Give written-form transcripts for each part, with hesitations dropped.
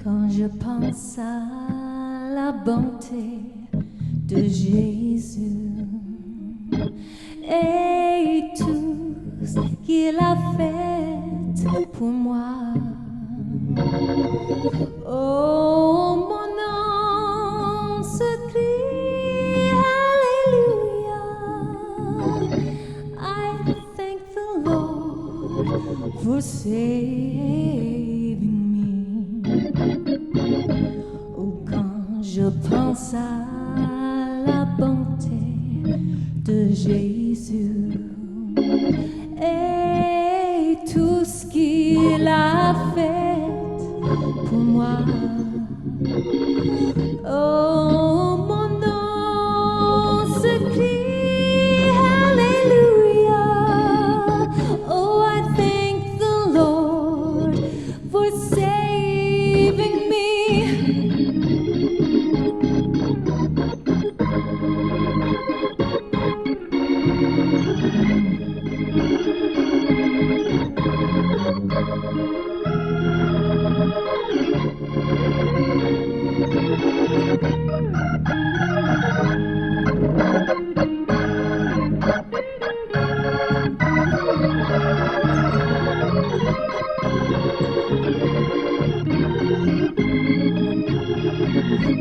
Quand je pense à la bonté de Jésus et tout ce qu'il a fait pour moi, oh mon âme se crie Alléluia. I thank the Lord for saving me. Oh, quand je pense à la bonté de Jésus et tout ce qu'il a fait pour moi, oh mon nom se crie Alléluia. Oh, I thank the Lord for saving me.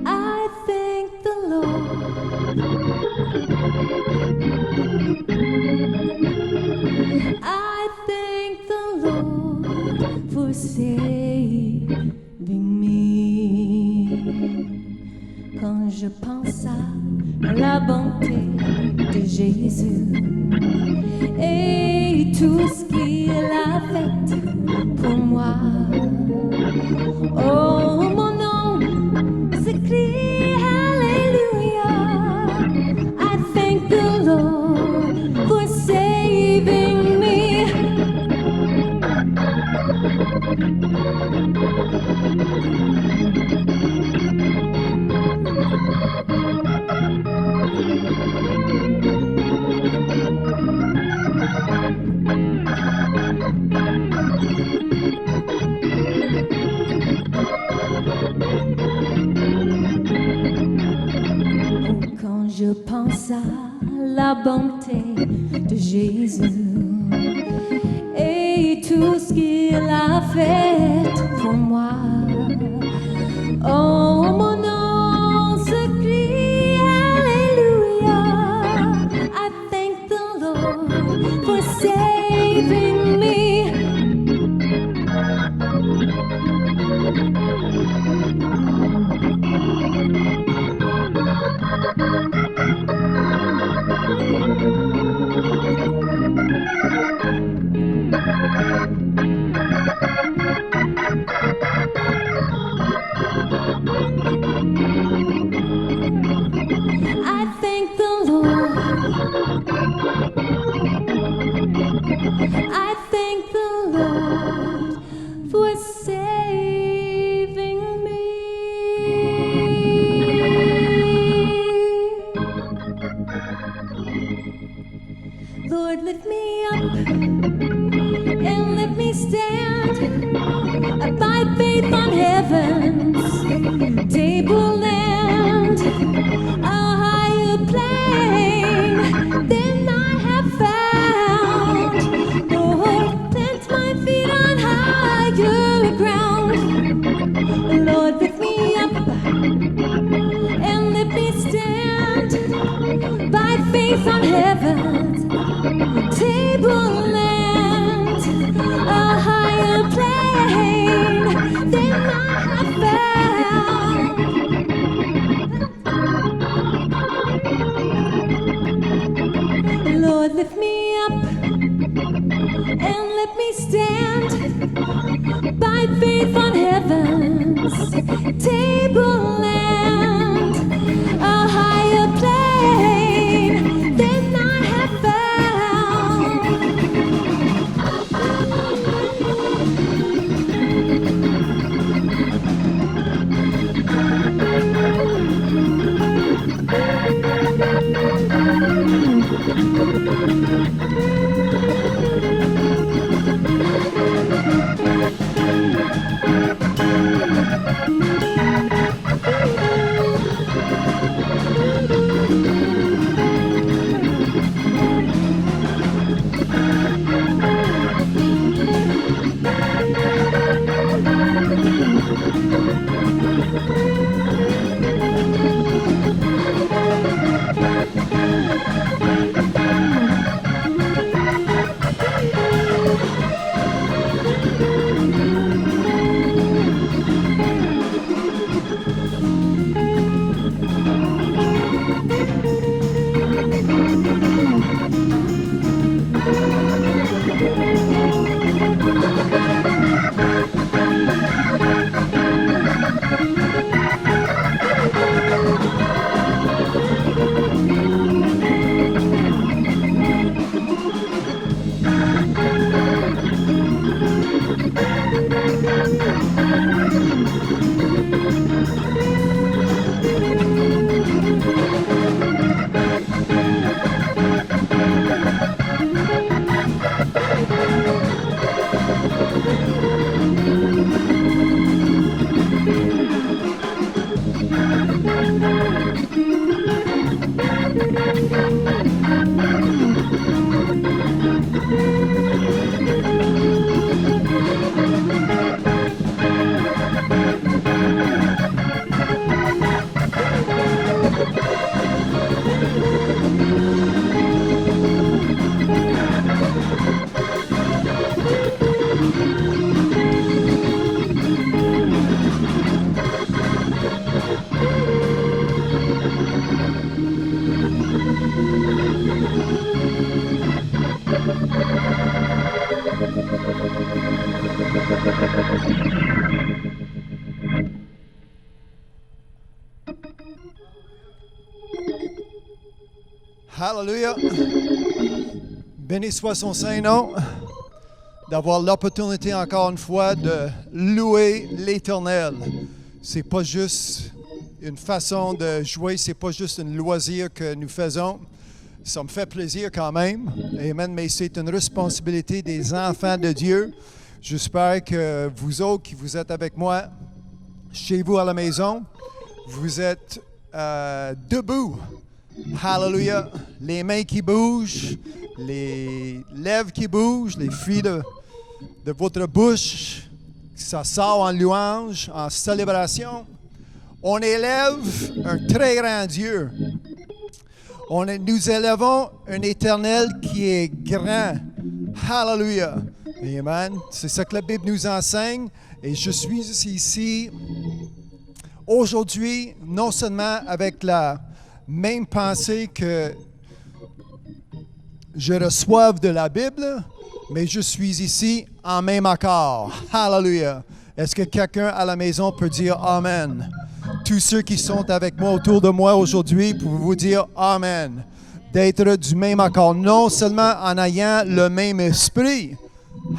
I thank the Lord. I thank the Lord for saving me. Quand je pense à la bonté de Jésus et tout ce qu'il a fait pour moi, oh mon nom s'écrie Alléluia. I thank the Lord for saving me. Quand je pense à la bonté de Jésus et tout ce qu'il a fait pour moi, oh mon nom se crie Alléluia. I thank the Lord for saving me. I thank the Lord. I thank the Lord for saving me. Lord, lift me up and let me stand by faith on heaven's tableland, a higher plane than I have found. Lord, plant my feet on higher ground. Lord, lift me up and let me stand by faith on heaven's tableland, a higher plane than I have found. Lord, lift me up and let me stand by faith on heaven's tableland, a higher plane than I have found. Thank you. Hallelujah. Béni soit son Saint-Nom d'avoir l'opportunité encore une fois de louer l'Éternel. C'est pas juste une façon de jouer, c'est pas juste un loisir que nous faisons. Ça me fait plaisir quand même. Amen. Mais c'est une responsabilité des enfants de Dieu. J'espère que vous autres qui vous êtes avec moi chez vous à la maison, vous êtes debout. Hallelujah. Les mains qui bougent, les lèvres qui bougent, les fruits de votre bouche, ça sort en louange, en célébration. On élève un très grand Dieu. Nous élevons un Éternel qui est grand. Hallelujah. Amen. C'est ça que la Bible nous enseigne. Et je suis ici aujourd'hui, non seulement avec la même pensée que je reçoive de la Bible, mais je suis ici en même accord. Hallelujah. Est-ce que quelqu'un à la maison peut dire Amen? Tous ceux qui sont avec moi autour de moi aujourd'hui, pouvez-vous dire Amen? D'être du même accord, non seulement en ayant le même esprit.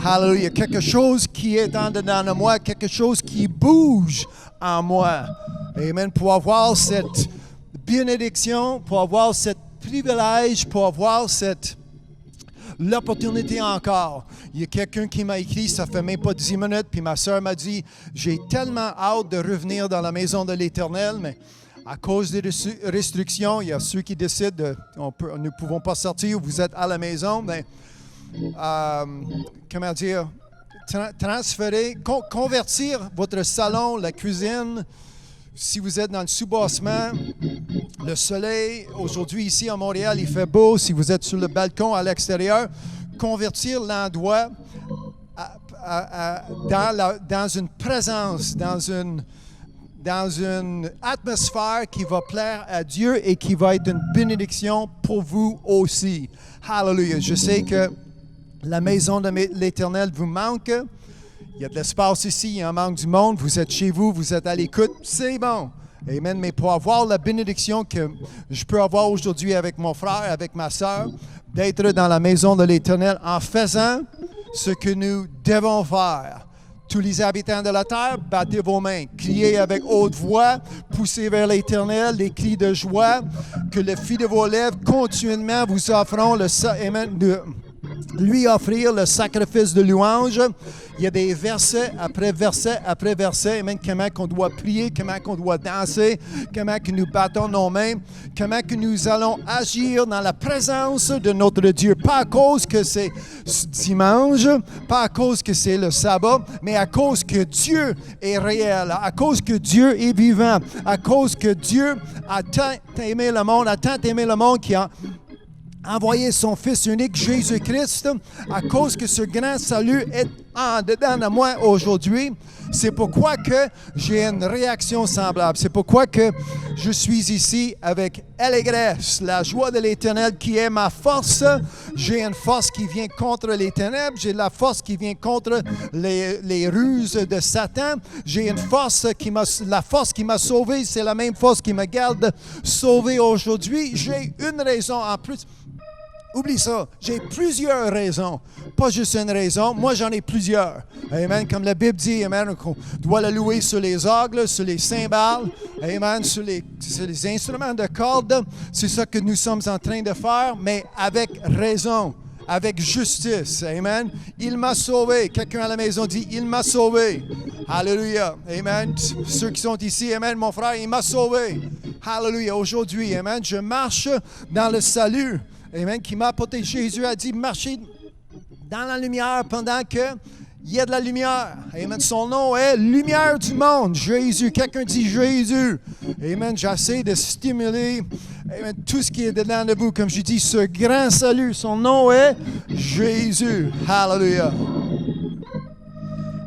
Hallelujah. Quelque chose qui est en dedans de moi, quelque chose qui bouge en moi. Amen. Pour avoir cette bénédiction, pour avoir ce privilège, pour avoir l'opportunité encore. Il y a quelqu'un qui m'a écrit, ça fait même pas 10 minutes, puis ma soeur m'a dit, j'ai tellement hâte de revenir dans la maison de l'Éternel, mais à cause des restrictions, il y a ceux qui décident, nous ne pouvons pas sortir, vous êtes à la maison, mais comment dire, transférer, convertir votre salon, la cuisine. Si vous êtes dans le sous-bassement, le soleil, aujourd'hui ici à Montréal, il fait beau. Si vous êtes sur le balcon à l'extérieur, convertir l'endroit dans une présence, dans une atmosphère qui va plaire à Dieu et qui va être une bénédiction pour vous aussi. Hallelujah. Je sais que la maison de l'Éternel vous manque. Il y a de l'espace ici, il en manque du monde. Vous êtes chez vous, vous êtes à l'écoute. C'est bon. Amen. Mais pour avoir la bénédiction que je peux avoir aujourd'hui avec mon frère, avec ma soeur, d'être dans la maison de l'Éternel en faisant ce que nous devons faire. Tous les habitants de la terre, battez vos mains, criez avec haute voix, poussez vers l'Éternel des cris de joie, que le fruit de vos lèvres continuellement vous offront lui offrir le sacrifice de louange. Il y a des versets après versets après versets. Amen. Comment qu'on doit prier, comment qu'on doit danser, comment que nous battons nos mains, comment que nous allons agir dans la présence de notre Dieu. Pas à cause que c'est dimanche, pas à cause que c'est le sabbat, mais à cause que Dieu est réel, à cause que Dieu est vivant, à cause que Dieu a tant aimé le monde qu'il a envoyé son Fils unique, Jésus-Christ, à cause que ce grand salut est en dedans de moi aujourd'hui. C'est pourquoi que j'ai une réaction semblable. C'est pourquoi que je suis ici avec allégresse, la joie de l'Éternel qui est ma force. J'ai une force qui vient contre les ténèbres. J'ai la force qui vient contre les ruses de Satan. J'ai une force la force qui m'a sauvé. C'est la même force qui me garde sauvé aujourd'hui. J'ai une raison en plus. Oublie ça. J'ai plusieurs raisons. Pas juste une raison. Moi, j'en ai plusieurs. Amen. Comme la Bible dit, amen, qu'on doit la louer sur les orgues, sur les cymbales, amen, sur les instruments de cordes. C'est ça que nous sommes en train de faire, mais avec raison, avec justice. Amen. Il m'a sauvé. Quelqu'un à la maison dit, il m'a sauvé. Alléluia. Amen. Ceux qui sont ici, amen, mon frère, il m'a sauvé. Hallelujah. Aujourd'hui, amen, je marche dans le salut. Amen. Qui m'a apporté. Jésus a dit, marchez dans la lumière pendant que il y a de la lumière. Amen. Son nom est lumière du monde. Jésus. Quelqu'un dit Jésus. Amen. J'essaie de stimuler, amen, tout ce qui est dedans de vous. Comme je dis, ce grand salut. Son nom est Jésus. Hallelujah.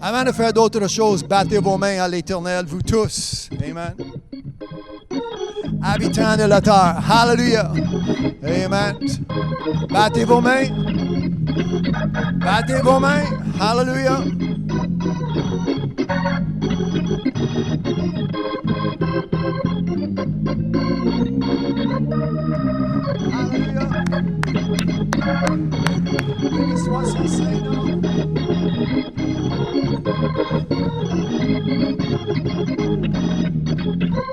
Avant de faire d'autres choses, battez vos mains à l'Éternel, vous tous. Amen. Habitants de la terre. Hallelujah. Amen. Battez vos mains. Battez vos mains. Hallelujah. Hallelujah. Béni soit son Seigneur.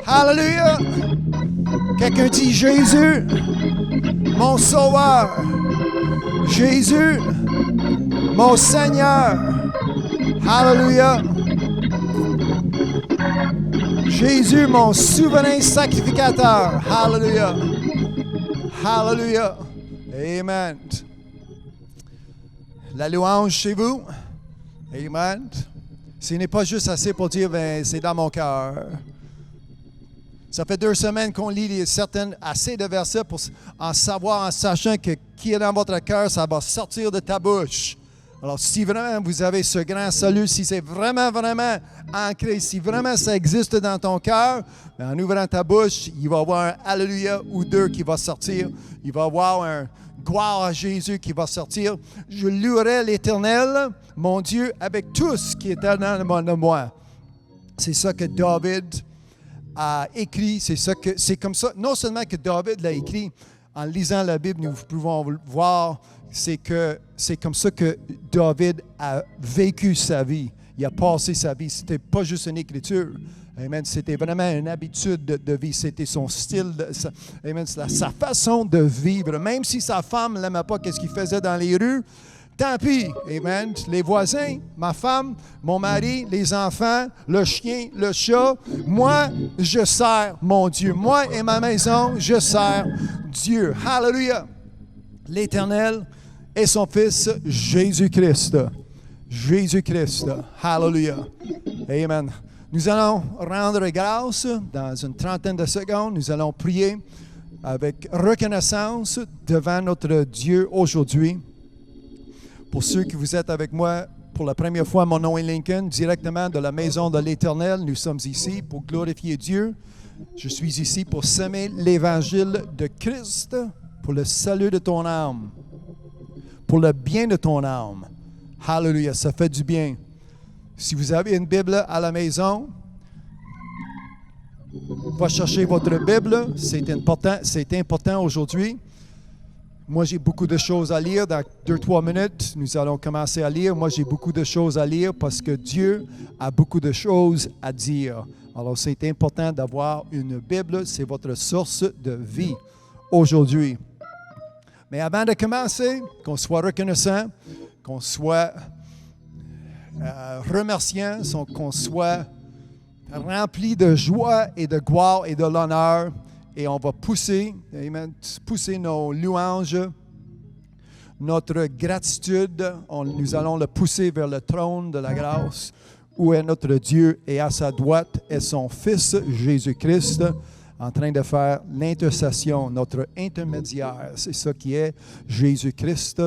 Hallelujah. Quelqu'un dit Jésus, mon sauveur. Jésus, mon Seigneur. Hallelujah. Jésus, mon souverain sacrificateur. Hallelujah. Hallelujah. Amen. La louange chez vous. Amen. Ce n'est pas juste assez pour dire, ben, c'est dans mon cœur. Ça fait 2 semaines qu'on lit assez de versets pour en savoir, en sachant que qui est dans votre cœur, ça va sortir de ta bouche. Alors, si vraiment vous avez ce grand salut, si c'est vraiment, vraiment ancré, si vraiment ça existe dans ton cœur, ben en ouvrant ta bouche, il va y avoir un Alléluia ou 2 qui va sortir. Il va y avoir un gloire à Jésus qui va sortir. Je louerai l'Éternel, mon Dieu, avec tout ce qui est dans moi. C'est ça que David a écrit. C'est comme ça. Non seulement que David l'a écrit, en lisant la Bible, nous pouvons voir, c'est comme ça que David a vécu sa vie. Il a passé sa vie. C'était pas juste une écriture. Amen. C'était vraiment une habitude de vie. C'était son style, amen, sa façon de vivre. Même si sa femme ne l'aimait pas, qu'est-ce qu'il faisait dans les rues, tant pis. Amen. Les voisins, ma femme, mon mari, les enfants, le chien, le chat. Moi, je sers mon Dieu. Moi et ma maison, je sers Dieu. Hallelujah. L'Éternel et son Fils Jésus-Christ. Jésus-Christ. Hallelujah. Amen. Nous allons rendre grâce dans une trentaine de secondes. Nous allons prier avec reconnaissance devant notre Dieu aujourd'hui. Pour ceux qui vous êtes avec moi pour la première fois, mon nom est Lincoln, directement de la maison de l'Éternel. Nous sommes ici pour glorifier Dieu. Je suis ici pour semer l'Évangile de Christ pour le salut de ton âme, pour le bien de ton âme. Hallelujah, ça fait du bien. Si vous avez une Bible à la maison, va chercher votre Bible. C'est important aujourd'hui. Moi, j'ai beaucoup de choses à lire. Dans 2-3 minutes, nous allons commencer à lire. Moi, j'ai beaucoup de choses à lire parce que Dieu a beaucoup de choses à dire. Alors, c'est important d'avoir une Bible. C'est votre source de vie aujourd'hui. Mais avant de commencer, qu'on soit reconnaissant, qu'on soit remerciant, qu'on soit rempli de joie et de gloire et de l'honneur. Et on va pousser nos louanges, notre gratitude. Nous allons le pousser vers le trône de la grâce, où est notre Dieu, et à sa droite est son Fils Jésus-Christ, en train de faire l'intercession, notre intermédiaire. C'est ça qui est Jésus-Christ,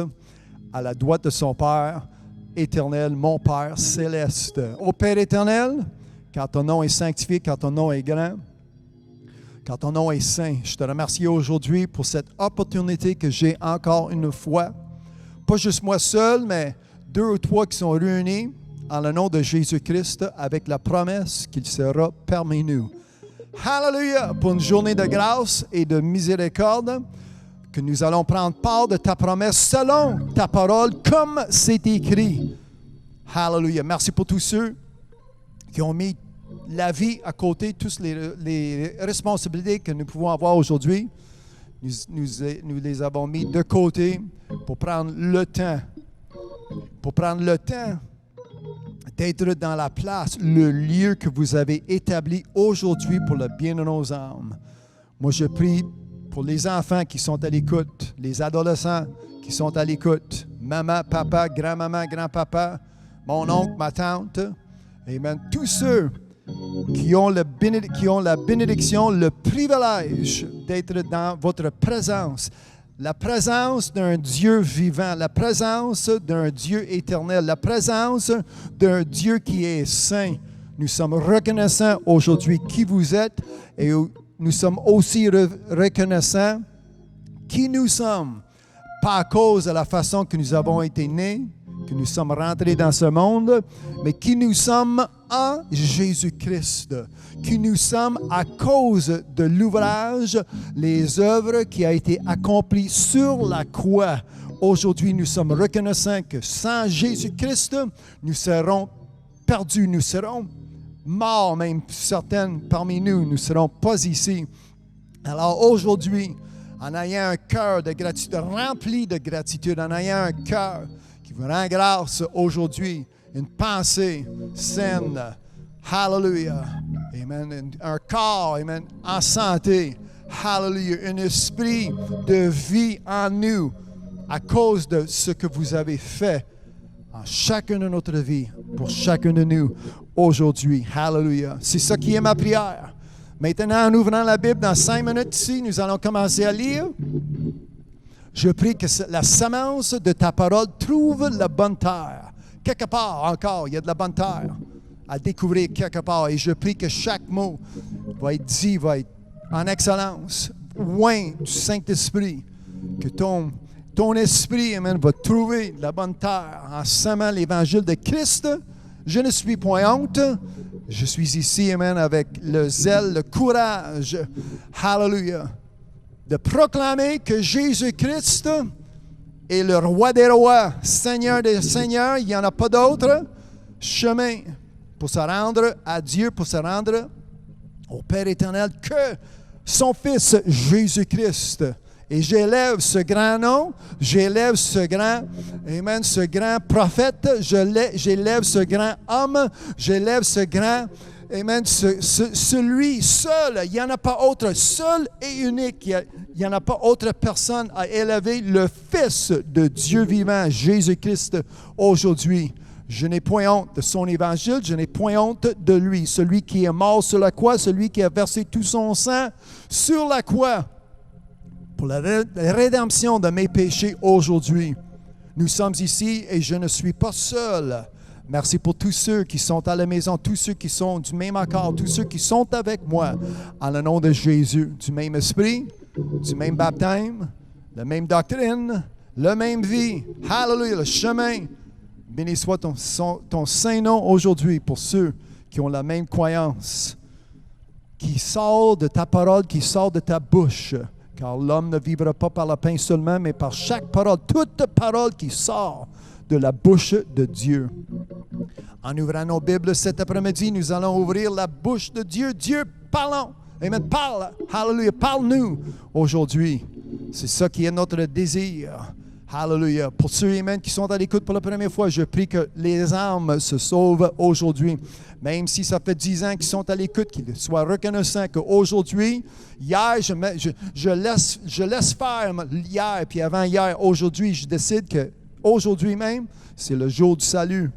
à la droite de son Père éternel, mon Père céleste. Ô Père éternel, quand ton nom est sanctifié, quand ton nom est grand, quand ton nom est saint, je te remercie aujourd'hui pour cette opportunité que j'ai encore une fois. Pas juste moi seul, mais 2 ou 3 qui sont réunis en le nom de Jésus-Christ avec la promesse qu'il sera parmi nous. Hallelujah! Pour une journée de grâce et de miséricorde, que nous allons prendre part de ta promesse selon ta parole, comme c'est écrit. Hallelujah! Merci pour tous ceux qui ont mis la vie à côté, toutes les responsabilités que nous pouvons avoir aujourd'hui. Nous les avons mis de côté pour prendre le temps d'être dans la place, le lieu que vous avez établi aujourd'hui pour le bien de nos âmes. Moi, je prie pour les enfants qui sont à l'écoute, les adolescents qui sont à l'écoute, maman, papa, grand-maman, grand-papa, mon oncle, ma tante. Amen. Tous ceux qui ont la bénédiction, le privilège d'être dans votre présence. La présence d'un Dieu vivant, la présence d'un Dieu éternel, la présence d'un Dieu qui est saint. Nous sommes reconnaissants aujourd'hui qui vous êtes et nous sommes aussi reconnaissants qui nous sommes, pas à cause de la façon que nous avons été nés, que nous sommes rentrés dans ce monde, mais qui nous sommes en Jésus-Christ, qui nous sommes à cause de l'ouvrage, les œuvres qui ont été accomplies sur la croix. Aujourd'hui, nous sommes reconnaissants que sans Jésus-Christ, nous serons perdus, nous serons morts, même certaines parmi nous ne seront pas ici. Alors aujourd'hui, en ayant un cœur de gratitude, rempli de gratitude, en ayant un cœur qui vous rend grâce aujourd'hui, une pensée saine, hallelujah, amen, un corps, amen, en santé, hallelujah, un esprit de vie en nous à cause de ce que vous avez fait en chacune de notre vie, pour chacun de nous aujourd'hui, hallelujah. C'est ça qui est ma prière. Maintenant, en ouvrant la Bible dans 5 minutes ici, nous allons commencer à lire. Je prie que la semence de ta parole trouve la bonne terre. Quelque part encore, il y a de la bonne terre à découvrir quelque part. Et je prie que chaque mot va être dit, va être en excellence, loin du Saint-Esprit. Que ton esprit, amen, va trouver la bonne terre en semant l'évangile de Christ. Je ne suis point honte. Je suis ici, amen, avec le zèle, le courage, hallelujah, de proclamer que Jésus-Christ est le roi des rois, Seigneur des seigneurs. Il n'y en a pas d'autre chemin pour se rendre à Dieu, pour se rendre au Père éternel que son Fils Jésus-Christ. Et j'élève ce grand nom, j'élève ce grand, amen, ce grand prophète, j'élève ce grand homme, j'élève ce grand, amen, celui seul, il n'y en a pas autre, seul et unique, il n'y en a pas autre personne à élever, le Fils de Dieu vivant, Jésus-Christ, aujourd'hui. Je n'ai point honte de son évangile, je n'ai point honte de lui, celui qui est mort sur la croix, celui qui a versé tout son sang sur la croix, pour la rédemption de mes péchés aujourd'hui. Nous sommes ici et je ne suis pas seul. Merci pour tous ceux qui sont à la maison, tous ceux qui sont du même accord, tous ceux qui sont avec moi, en le nom de Jésus, du même esprit, du même baptême, la même doctrine, la même vie. Hallelujah, le chemin. Béni soit ton saint nom aujourd'hui pour ceux qui ont la même croyance, qui sort de ta parole, qui sort de ta bouche. Car l'homme ne vivra pas par le pain seulement, mais par chaque parole, toute parole qui sort de la bouche de Dieu. En ouvrant nos Bibles cet après-midi, nous allons ouvrir la bouche de Dieu. Dieu, parlons. Amen. Parle. Hallelujah. Parle-nous aujourd'hui. C'est ça qui est notre désir. Hallelujah. Pour ceux, amen, qui sont à l'écoute pour la première fois, je prie que les âmes se sauvent aujourd'hui. Même si ça fait 10 ans qu'ils sont à l'écoute, qu'ils soient reconnaissants qu'aujourd'hui, hier, je laisse faire hier, puis avant hier, aujourd'hui, je décide qu'aujourd'hui même, c'est le jour du salut.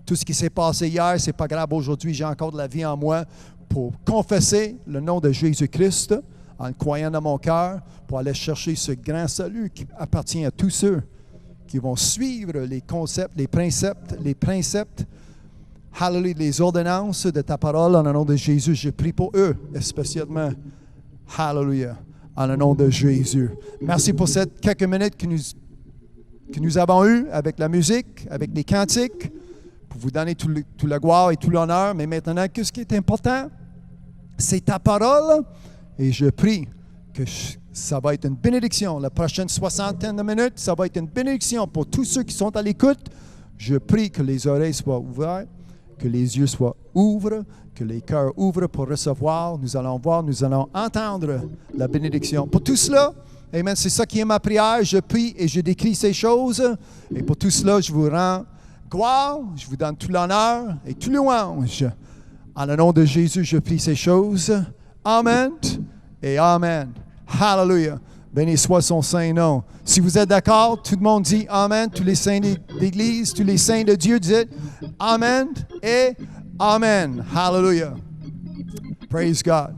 Tout ce qui s'est passé hier, c'est pas grave. Aujourd'hui, j'ai encore de la vie en moi pour confesser le nom de Jésus-Christ en le croyant dans mon cœur, pour aller chercher ce grand salut qui appartient à tous ceux qui vont suivre les concepts, les préceptes, hallelujah, les ordonnances de ta parole en le nom de Jésus. Je prie pour eux, spécialement, hallelujah, en le nom de Jésus. Merci pour ces quelques minutes que nous avons eues avec la musique, avec les cantiques, pour vous donner tout la gloire et tout l'honneur. Mais maintenant, ce qui est important, c'est ta parole. Et je prie que ça va être une bénédiction. La prochaine soixantaine de minutes, ça va être une bénédiction pour tous ceux qui sont à l'écoute. Je prie que les oreilles soient ouvertes, que les yeux soient ouverts, que les cœurs ouvrent pour recevoir. Nous allons voir, nous allons entendre la bénédiction. Pour tout cela, amen, c'est ça qui est ma prière. Je prie et je décris ces choses. Et pour tout cela, je vous rends gloire, je vous donne tout l'honneur et tout louange. En le nom de Jésus, je prie ces choses. Amen et Amen. Hallelujah. Béni soit son saint nom. Si vous êtes d'accord, tout le monde dit Amen. Tous les saints d'Église, tous les saints de Dieu, dites Amen et Amen. Hallelujah. Praise God.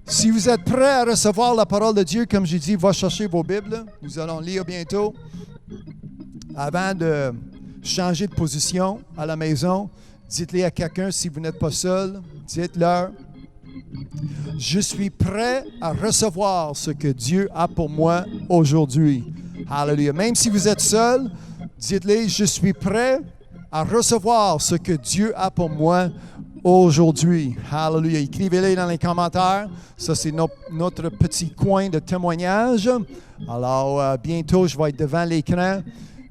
Si vous êtes prêts à recevoir la parole de Dieu, comme j'ai dit, va chercher vos Bibles. Nous allons lire bientôt. Avant de changer de position à la maison, dites-le à quelqu'un si vous n'êtes pas seul. Dites-leur, je suis prêt à recevoir ce que Dieu a pour moi aujourd'hui. Hallelujah. Même si vous êtes seul, dites-le, je suis prêt à recevoir ce que Dieu a pour moi aujourd'hui. Hallelujah. Écrivez-les dans les commentaires. Ça, c'est notre petit coin de témoignage. Alors, bientôt, je vais être devant l'écran.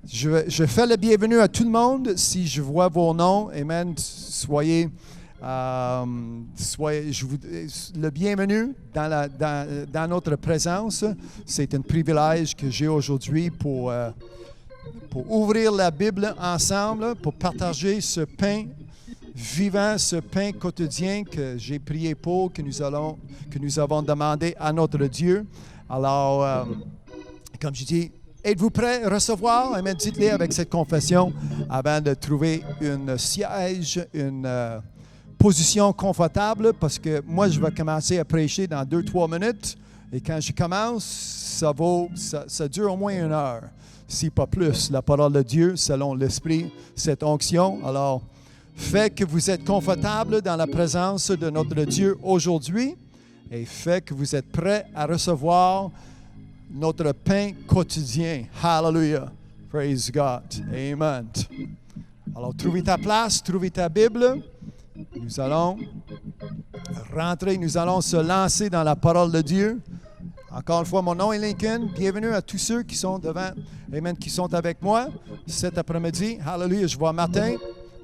Je fais le bienvenue à tout le monde. Si je vois vos noms, amen, soyez le bienvenu dans notre présence. C'est un privilège que j'ai aujourd'hui pour ouvrir la Bible ensemble, pour partager ce pain vivant, ce pain quotidien que j'ai prié pour, que nous avons demandé à notre Dieu. Alors, comme je dis, êtes-vous prêts à recevoir? Amen. Dites-le avec cette confession avant de trouver un siège, une position confortable, parce que moi, je vais commencer à prêcher dans 2-3 minutes. Et quand je commence, ça dure au moins 1 heure, si pas plus. La parole de Dieu, selon l'Esprit, cette onction. Alors, faites que vous êtes confortable dans la présence de notre Dieu aujourd'hui et faites que vous êtes prêts à recevoir notre pain quotidien. Hallelujah. Praise God. Amen. Alors, trouvez ta place, trouvez ta Bible. Nous allons rentrer, nous allons se lancer dans la parole de Dieu. Encore une fois, mon nom est Lincoln. Bienvenue à tous ceux qui sont devant, amen, qui sont avec moi cet après-midi. Hallelujah. Je vois Martin.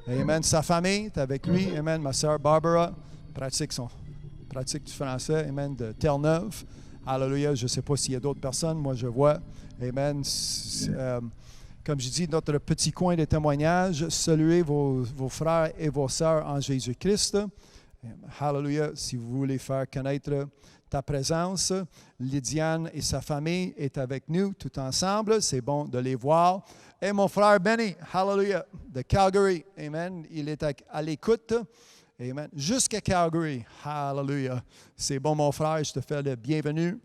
Amen. Sa famille est avec lui. Amen. Ma sœur Barbara pratique du français. Amen. De Terre-Neuve. Hallelujah. Je ne sais pas s'il y a d'autres personnes. Moi, je vois. Amen. Comme je dis, notre petit coin de témoignage. Saluez vos frères et vos sœurs en Jésus-Christ. Hallelujah. Si vous voulez faire connaître ta présence, Lydiane et sa famille est avec nous tout ensemble. C'est bon de les voir. Et mon frère Benny, hallelujah, de Calgary, amen. Il est à l'écoute, amen, jusqu'à Calgary, hallelujah. C'est bon, mon frère, je te fais le bienvenue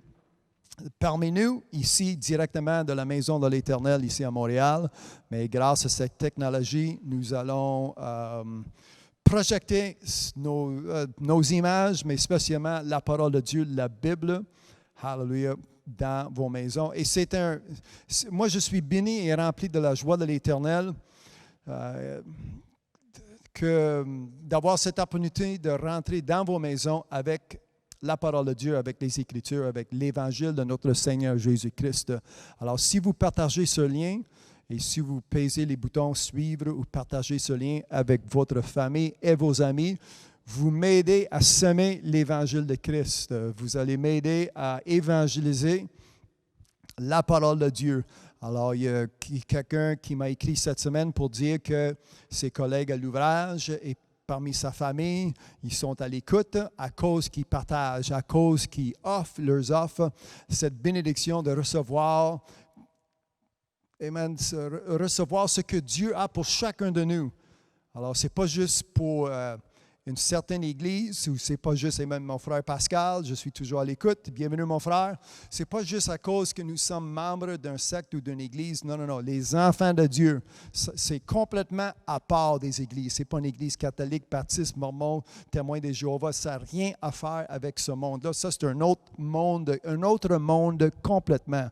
parmi nous, ici, directement de la Maison de l'Éternel, ici à Montréal. Mais grâce à cette technologie, nous allons projeter nos images, mais spécialement la parole de Dieu, la Bible, hallelujah, dans vos maisons. Et moi, je suis béni et rempli de la joie de l'Éternel d'avoir cette opportunité de rentrer dans vos maisons avec la parole de Dieu, avec les Écritures, avec l'Évangile de notre Seigneur Jésus-Christ. Alors, si vous partagez ce lien et si vous pèsez les boutons « Suivre » ou « Partager ce lien avec votre famille et vos amis », vous m'aidez à semer l'Évangile de Christ. Vous allez m'aider à évangéliser la parole de Dieu. Alors, il y a quelqu'un qui m'a écrit cette semaine pour dire que ses collègues à l'ouvrage et parmi sa famille, ils sont à l'écoute à cause qu'ils partagent, à cause qu'ils leur offrent cette bénédiction de recevoir, amen, recevoir ce que Dieu a pour chacun de nous. Alors, ce n'est pas juste pour une certaine église, ou ce n'est pas juste, amen, mon frère Pascal, je suis toujours à l'écoute, bienvenue mon frère. Ce n'est pas juste à cause que nous sommes membres d'un secte ou d'une église, non, non, non. Les enfants de Dieu, c'est complètement à part des églises. Ce n'est pas une église catholique, baptiste, mormon, témoin des Jéhovah, ça n'a rien à faire avec ce monde-là. Ça, c'est un autre monde complètement.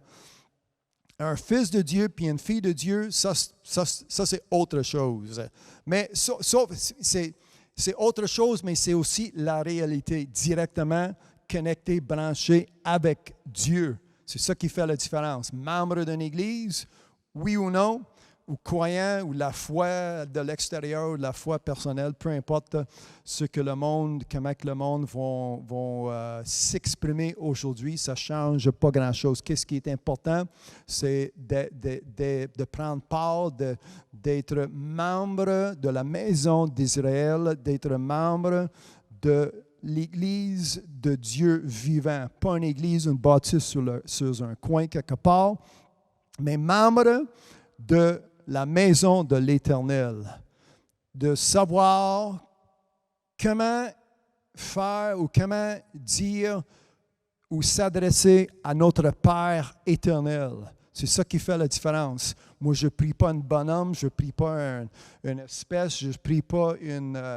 Un fils de Dieu puis une fille de Dieu, ça c'est autre chose. Mais c'est autre chose, mais c'est aussi la réalité, directement connecté, branché avec Dieu. C'est ça qui fait la différence. Membre d'une église, oui ou non, ou croyant, ou la foi de l'extérieur, ou la foi personnelle, peu importe ce que le monde, comment que le monde vont s'exprimer aujourd'hui, ça ne change pas grand-chose. Qu'est-ce qui est important? C'est de prendre part, d'être membre de la maison d'Israël, d'être membre de l'Église de Dieu vivant, pas une église, une bâtisse sur un coin quelque part, mais membre de la maison de l'Éternel, de savoir comment faire ou comment dire ou s'adresser à notre Père éternel. C'est ça qui fait la différence. Moi, je ne prie pas un bonhomme, je ne prie pas une espèce, je ne prie pas un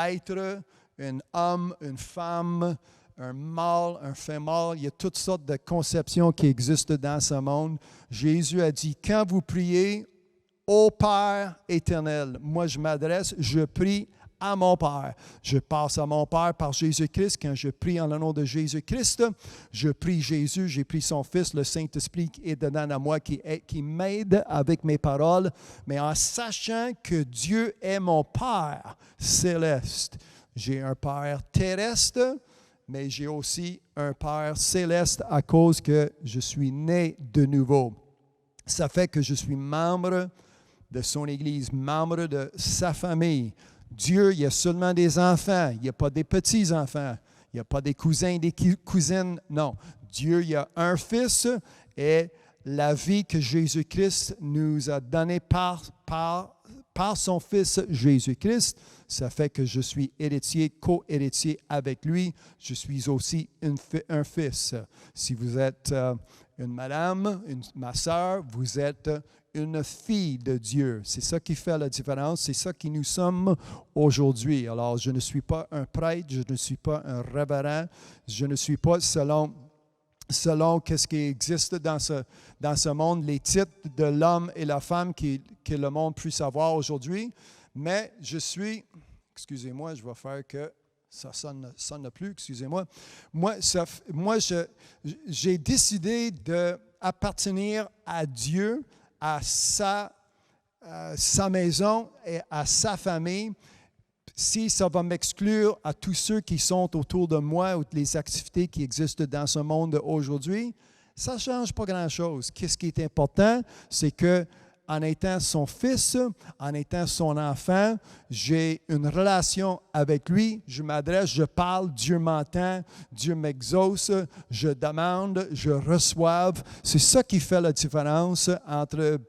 être, un homme, une femme, un mâle, un femelle. Il y a toutes sortes de conceptions qui existent dans ce monde. Jésus a dit, quand vous priez au Père éternel, moi je prie à mon Père. Je passe à mon Père par Jésus-Christ. Quand je prie en le nom de Jésus-Christ, je prie Jésus, j'ai pris son Fils, le Saint-Esprit qui est dedans à moi, qui m'aide avec mes paroles, mais en sachant que Dieu est mon Père céleste. J'ai un Père terrestre, mais j'ai aussi un Père céleste à cause que je suis né de nouveau. Ça fait que je suis membre de son Église, membre de sa famille. Dieu, il y a seulement des enfants, il n'y a pas des petits-enfants, il n'y a pas des cousins et des cousines, non. Dieu, il y a un Fils et la vie que Jésus-Christ nous a donnée par son Fils Jésus-Christ, ça fait que je suis héritier, co-héritier avec lui. Je suis aussi un fils. Si vous êtes une madame, ma sœur, vous êtes une fille de Dieu. C'est ça qui fait la différence. C'est ça qui nous sommes aujourd'hui. Alors, je ne suis pas un prêtre, je ne suis pas un révérend, je ne suis pas selon qu'est-ce qui existe dans ce monde, les titres de l'homme et la femme que le monde puisse avoir aujourd'hui. Mais je suis, excusez-moi, je vais faire que ça sonne plus, excusez-moi. Moi, j'ai décidé d'appartenir à Dieu, à sa maison et à sa famille. Si ça va m'exclure à tous ceux qui sont autour de moi ou les activités qui existent dans ce monde aujourd'hui, ça ne change pas grand-chose. Qu'est-ce qui est important, c'est que en étant son fils, en étant son enfant, j'ai une relation avec lui, je m'adresse, je parle, Dieu m'entend, Dieu m'exauce, je demande, je reçois. C'est ça qui fait la différence entre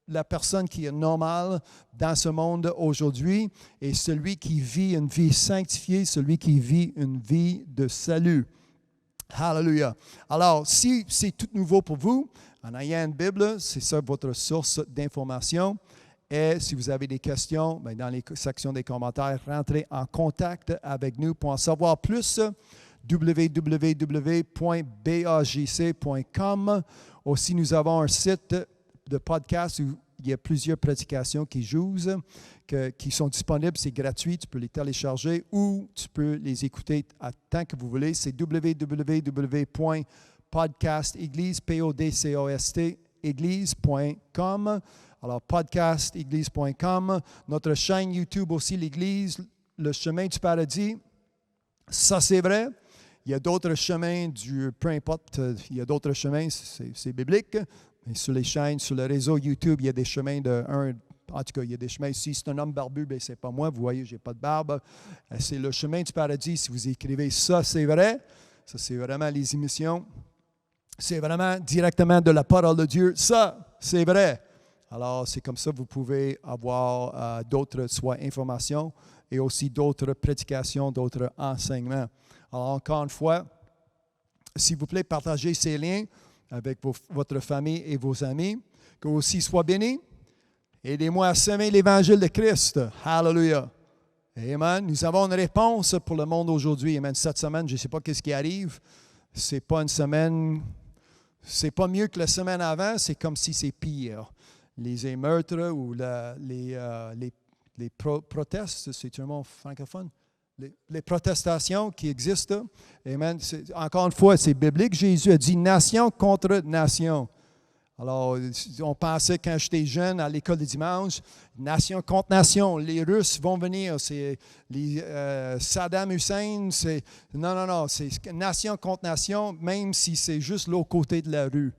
la personne qui est normale dans ce monde aujourd'hui et celui qui vit une vie sanctifiée, celui qui vit une vie de salut. Hallelujah. Alors, si c'est tout nouveau pour vous, en ayant une Bible, c'est ça votre source d'information. Et si vous avez des questions, bien, dans les sections des commentaires, rentrez en contact avec nous pour en savoir plus. www.bagc.com. Aussi, nous avons un site de podcast où il y a plusieurs prédications qui jouent, qui sont disponibles. C'est gratuit, tu peux les télécharger ou tu peux les écouter tant que vous voulez. C'est www.podcasteglise, P-O-D-C-A-S-T, église.com. Alors, podcasteglise.com. Notre chaîne YouTube aussi, l'Église, le chemin du paradis. Ça, c'est vrai. Il y a d'autres chemins, peu importe, il y a d'autres chemins, c'est biblique. Mais sur les chaînes, sur le réseau YouTube, il y a des chemins en tout cas, il y a des chemins. Si c'est un homme barbu, bien, ce n'est pas moi. Vous voyez, je n'ai pas de barbe. C'est le chemin du paradis. Si vous écrivez ça, c'est vrai. Ça, c'est vraiment les émissions. C'est vraiment directement de la parole de Dieu. Ça, c'est vrai. Alors, c'est comme ça que vous pouvez avoir d'autres, soit informations et aussi d'autres prédications, d'autres enseignements. Alors, encore une fois, s'il vous plaît, partagez ces liens avec votre famille et vos amis. Que vous aussi soient bénis. Aidez-moi à semer l'Évangile de Christ. Hallelujah. Amen. Nous avons une réponse pour le monde aujourd'hui. Amen. Cette semaine, je ne sais pas ce qui arrive. Ce n'est pas une semaine, c'est pas mieux que la semaine avant, c'est comme si c'est pire. Les émeutes ou les protestes, c'est un mot francophone? Les protestations qui existent. Amen. Encore une fois, c'est biblique. Jésus a dit nation contre nation. Alors, on pensait quand j'étais jeune à l'école de dimanche, nation contre nation, les Russes vont venir, c'est Saddam Hussein, non, c'est nation contre nation, même si c'est juste l'autre côté de la rue.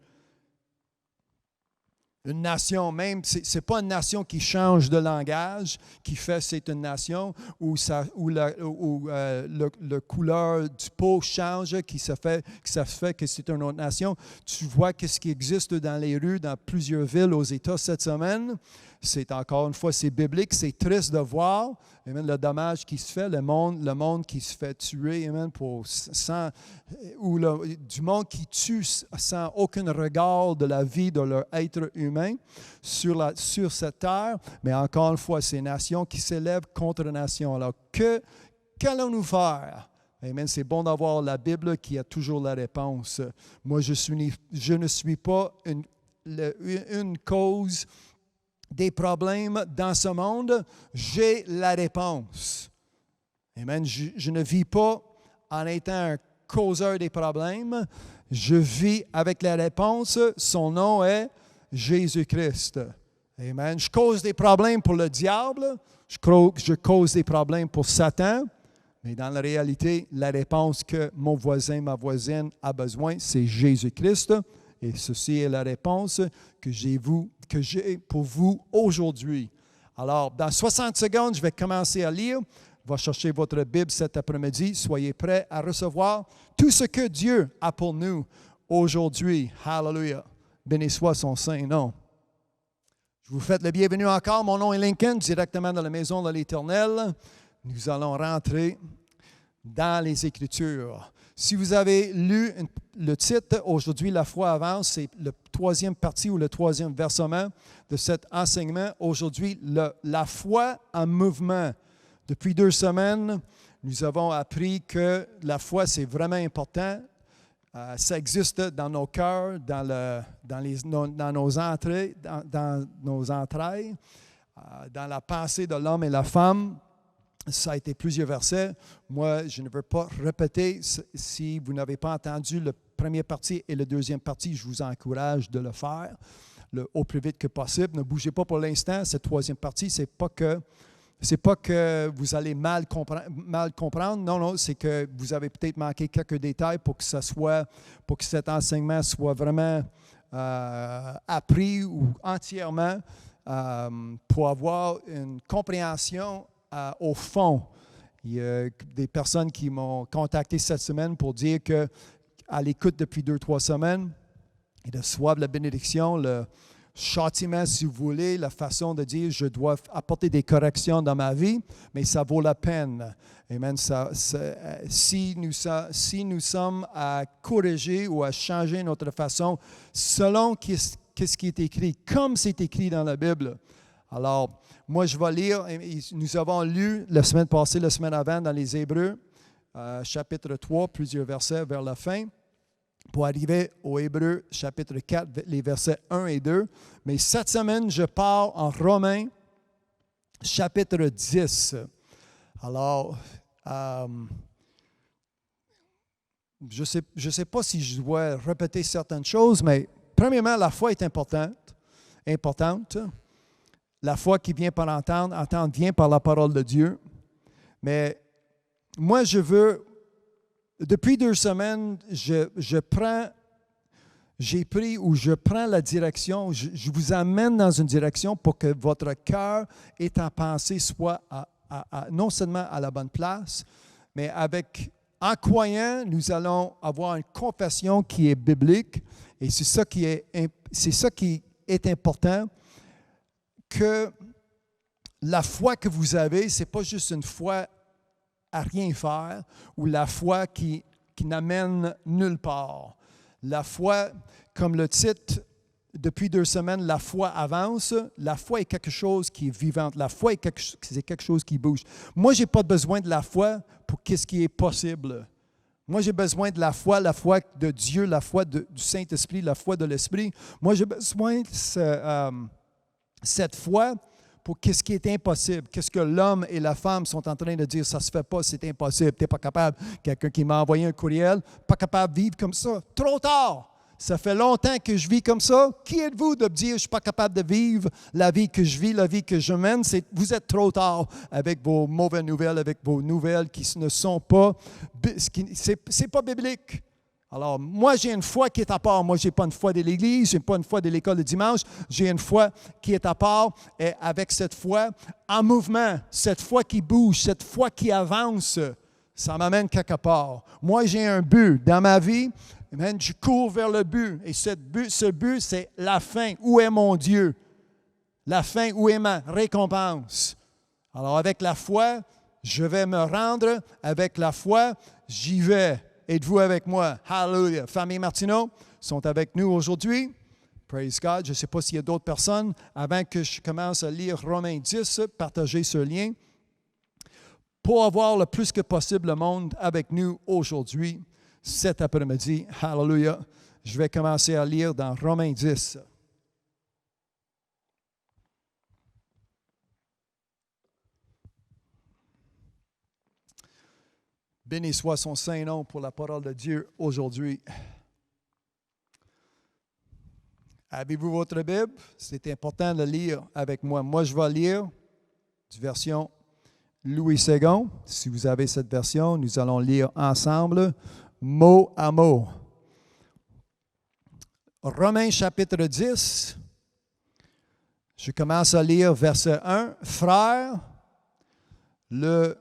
Une nation, même, ce n'est pas une nation qui change de langage, qui fait c'est une nation, où le couleur du peau change, ça fait que c'est une autre nation. Tu vois ce qui existe dans les rues, dans plusieurs villes aux États cette semaine. C'est encore une fois, c'est biblique, c'est triste de voir, amen, le dommage qui se fait, le monde qui se fait tuer, amen, du monde qui tue sans aucun regard de la vie de leur être humain sur cette terre. Mais encore une fois, c'est nation qui s'élève contre nation. Alors, qu'allons-nous faire? Amen. C'est bon d'avoir la Bible qui a toujours la réponse. Moi, je ne suis pas une cause des problèmes dans ce monde, j'ai la réponse. Amen. Je ne vis pas en étant un causeur des problèmes. Je vis avec la réponse. Son nom est Jésus-Christ. Amen. Je cause des problèmes pour le diable. Je cause des problèmes pour Satan. Mais dans la réalité, la réponse que mon voisin, ma voisine a besoin, c'est Jésus-Christ. Et ceci est la réponse que j'ai pour vous aujourd'hui. Alors, dans 60 secondes, je vais commencer à lire. Va chercher votre Bible cet après-midi. Soyez prêts à recevoir tout ce que Dieu a pour nous aujourd'hui. Hallelujah. Béni soit son saint nom. Je vous souhaite le bienvenu encore. Mon nom est Lincoln, directement dans la maison de l'Éternel. Nous allons rentrer dans les Écritures. Si vous avez lu le titre, aujourd'hui, La foi avance, c'est la troisième partie ou le troisième versement de cet enseignement. Aujourd'hui, la foi en mouvement. Depuis 2 semaines, nous avons appris que la foi, c'est vraiment important. Ça existe dans nos cœurs, dans nos entrailles, dans la pensée de l'homme et la femme. Ça a été plusieurs versets. Moi, je ne veux pas répéter. Si vous n'avez pas entendu la première partie et la deuxième partie, je vous encourage de le faire au plus vite que possible. Ne bougez pas pour l'instant. Cette troisième partie, ce n'est pas que vous allez mal comprendre. Non, c'est que vous avez peut-être manqué quelques détails pour que cet enseignement soit vraiment appris ou entièrement pour avoir une compréhension au fond. Il y a des personnes qui m'ont contacté cette semaine pour dire qu'à l'écoute depuis 2-3 semaines, ils reçoivent la bénédiction, le châtiment, si vous voulez, la façon de dire je dois apporter des corrections dans ma vie, mais ça vaut la peine. Amen. Si nous sommes à corriger ou à changer notre façon selon ce qui est écrit, comme c'est écrit dans la Bible. Alors, moi, je vais lire, nous avons lu la semaine passée, la semaine avant, dans les Hébreux, chapitre 3, plusieurs versets vers la fin, pour arriver aux Hébreux, chapitre 4, les versets 1 et 2. Mais cette semaine, je pars en Romains, chapitre 10. Alors, je ne sais pas si je dois répéter certaines choses, mais premièrement, la foi est importante. La foi qui vient par entendre vient par la parole de Dieu. Mais moi, depuis 2 semaines, je prends la direction, je vous amène dans une direction pour que votre cœur et ta pensée soient non seulement à la bonne place, mais en croyant, nous allons avoir une confession qui est biblique. Et c'est ça qui est important. Que la foi que vous avez, ce n'est pas juste une foi à rien faire ou la foi qui n'amène nulle part. La foi, comme le titre, depuis 2 semaines, la foi avance. La foi est quelque chose qui est vivante. La foi c'est quelque chose qui bouge. Moi, je n'ai pas besoin de la foi pour ce qui est possible. Moi, j'ai besoin de la foi de Dieu, la foi du Saint-Esprit, la foi de l'Esprit. Moi, j'ai besoin de cette foi pour ce qui est impossible. Qu'est-ce que l'homme et la femme sont en train de dire, ça ne se fait pas, c'est impossible, tu n'es pas capable. Quelqu'un qui m'a envoyé un courriel, pas capable de vivre comme ça. Trop tard! Ça fait longtemps que je vis comme ça. Qui êtes-vous de me dire, je ne suis pas capable de vivre la vie que je vis, la vie que je mène? Vous êtes trop tard avec vos mauvaises nouvelles, avec vos nouvelles qui ne sont pas... Ce n'est pas biblique. Alors, moi, j'ai une foi qui est à part. Moi, je n'ai pas une foi de l'Église, je n'ai pas une foi de l'école de dimanche. J'ai une foi qui est à part. Et avec cette foi en mouvement, cette foi qui bouge, cette foi qui avance, ça m'amène quelque part. Moi, j'ai un but dans ma vie. Amen, je cours vers le but. Et ce but, c'est la fin. Où est mon Dieu? La fin, où est ma récompense? Alors, avec la foi, je vais me rendre. Avec la foi, j'y vais. Êtes-vous avec moi? Hallelujah. Famille Martineau sont avec nous aujourd'hui. Praise God. Je ne sais pas s'il y a d'autres personnes. Avant que je commence à lire Romains 10, partagez ce lien pour avoir le plus que possible le monde avec nous aujourd'hui, cet après-midi. Hallelujah. Je vais commencer à lire dans Romains 10. Béni soit son saint nom pour la parole de Dieu aujourd'hui. Avez-vous votre Bible? C'est important de lire avec moi. Moi, je vais lire du version Louis II. Si vous avez cette version, nous allons lire ensemble, mot à mot. Romains chapitre 10. Je commence à lire verset 1. Frères, le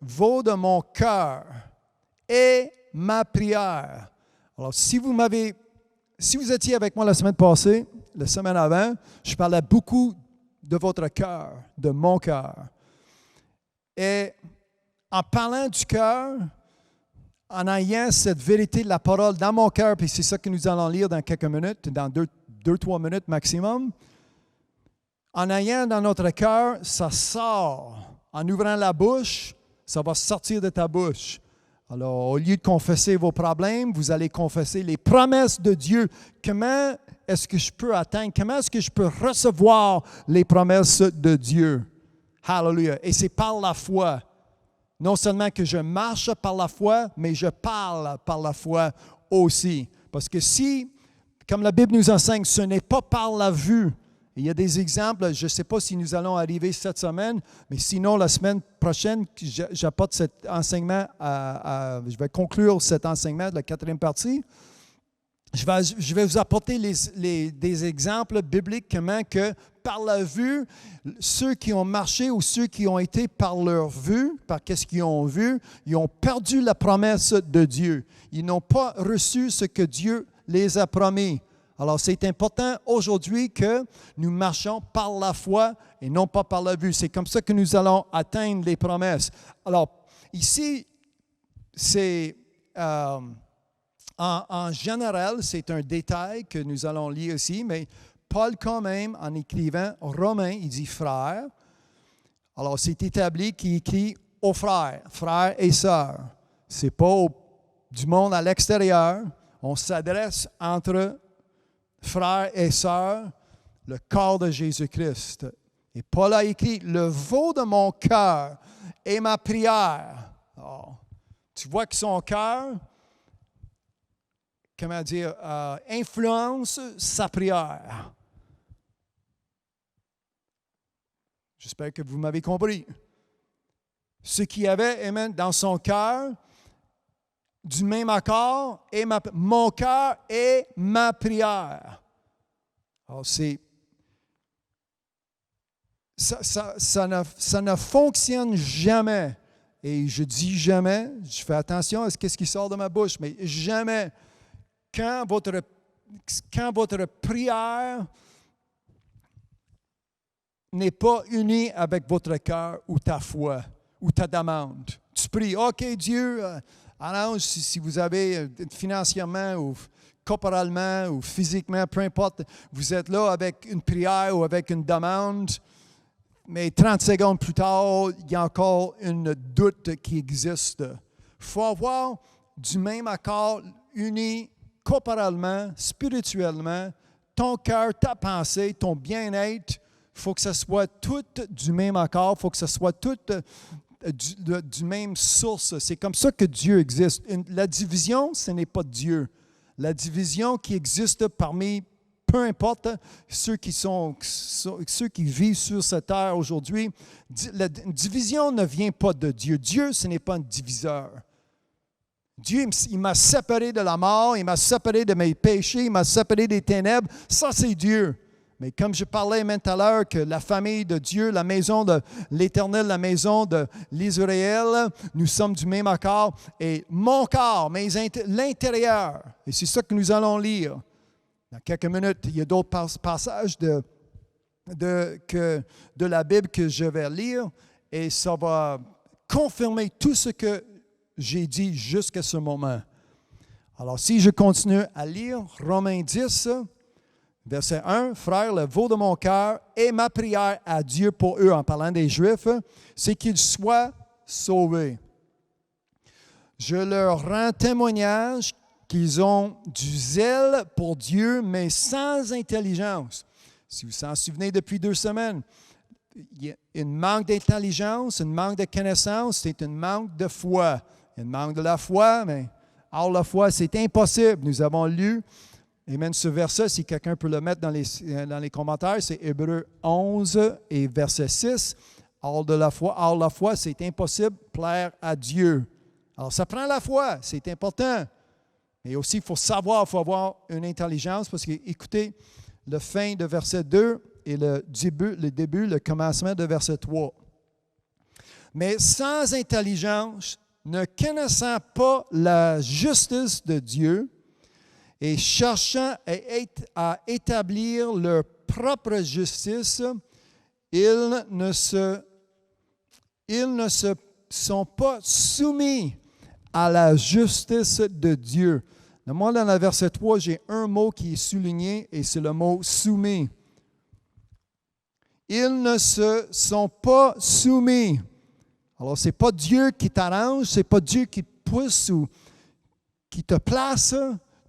veau de mon cœur et ma prière. Alors, si vous étiez avec moi la semaine passée, la semaine avant, je parlais beaucoup de votre cœur, de mon cœur. Et en parlant du cœur, en ayant cette vérité de la parole dans mon cœur, puis c'est ça que nous allons lire dans quelques minutes, dans 2-3 minutes maximum, en ayant dans notre cœur, ça sort. En ouvrant la bouche, ça va sortir de ta bouche. Alors, au lieu de confesser vos problèmes, vous allez confesser les promesses de Dieu. Comment est-ce que je peux atteindre? Comment est-ce que je peux recevoir les promesses de Dieu? Hallelujah. Et c'est par la foi. Non seulement que je marche par la foi, mais je parle par la foi aussi. Parce que si, comme la Bible nous enseigne, ce n'est pas par la vue. Il y a des exemples, je ne sais pas si nous allons arriver cette semaine, mais sinon, la semaine prochaine, j'apporte cet enseignement, je vais conclure cet enseignement de la 4e partie. Je vais vous apporter des exemples bibliques, comment que par la vue, ceux qui ont marché ou ceux qui ont été par leur vue, par qu'est-ce qu'ils ont vu, ils ont perdu la promesse de Dieu. Ils n'ont pas reçu ce que Dieu les a promis. Alors, c'est important aujourd'hui que nous marchions par la foi et non pas par la vue. C'est comme ça que nous allons atteindre les promesses. Alors, ici, c'est en général, c'est un détail que nous allons lire ici, mais Paul, quand même, en écrivant Romains, il dit frères. Alors, c'est établi qu'il écrit aux frères, frères et sœurs. Ce n'est pas du monde à l'extérieur. On s'adresse entre frères et sœurs, le corps de Jésus-Christ. Et Paul a écrit, le veau de mon cœur et ma prière. Oh, tu vois que son cœur, comment dire, influence sa prière. J'espère que vous m'avez compris. Ce qu'il y avait, amen, dans son cœur, du même accord, et mon cœur et ma prière. Alors, ça ne fonctionne jamais. Et je dis jamais, je fais attention à ce qui sort de ma bouche, mais jamais, quand votre prière n'est pas unie avec votre cœur ou ta foi ou ta demande. Tu pries, OK Dieu, alors, si vous avez financièrement ou corporellement ou physiquement, peu importe, vous êtes là avec une prière ou avec une demande, mais 30 secondes plus tard, il y a encore une doute qui existe. Il faut avoir du même accord, uni corporellement, spirituellement, ton cœur, ta pensée, ton bien-être. Il faut que ce soit tout du même accord, il faut que ce soit tout du même source. C'est comme ça que Dieu existe. La division, ce n'est pas Dieu. La division qui existe parmi, peu importe, ceux qui vivent sur cette terre aujourd'hui, la division ne vient pas de Dieu. Dieu, ce n'est pas un diviseur. Dieu, il m'a séparé de la mort, il m'a séparé de mes péchés, il m'a séparé des ténèbres. Ça, c'est Dieu. Mais comme je parlais même tout à l'heure, que la famille de Dieu, la maison de l'Éternel, la maison de l'Israël, nous sommes du même accord. Et mon corps, l'intérieur, et c'est ça que nous allons lire. Dans quelques minutes, il y a d'autres passages de la Bible que je vais lire et ça va confirmer tout ce que j'ai dit jusqu'à ce moment. Alors, si je continue à lire Romains 10, verset 1, « Frères, le vœu de mon cœur et ma prière à Dieu pour eux, en parlant des Juifs, c'est qu'ils soient sauvés. Je leur rends témoignage qu'ils ont du zèle pour Dieu, mais sans intelligence. » Si vous s'en souvenez depuis 2 semaines, il y a une manque d'intelligence, une manque de connaissance, c'est une manque de foi. Il y a une manque de la foi, mais hors la foi, c'est impossible. Nous avons lu, et même ce verset, si quelqu'un peut le mettre dans les commentaires, c'est Hébreux 11 et verset 6. Hors la foi, c'est impossible de plaire à Dieu. Alors, ça prend la foi, c'est important. Mais aussi, il faut savoir, il faut avoir une intelligence, parce que, écoutez, le fin de verset 2 et le début, le commencement de verset 3. Mais sans intelligence, ne connaissant pas la justice de Dieu et cherchant à établir leur propre justice, ils ne se sont pas soumis à la justice de Dieu. Moi, dans le verset 3, j'ai un mot qui est souligné et c'est le mot « soumis ». Ils ne se sont pas soumis. Alors, ce n'est pas Dieu qui t'arrange, ce n'est pas Dieu qui te pousse ou qui te place.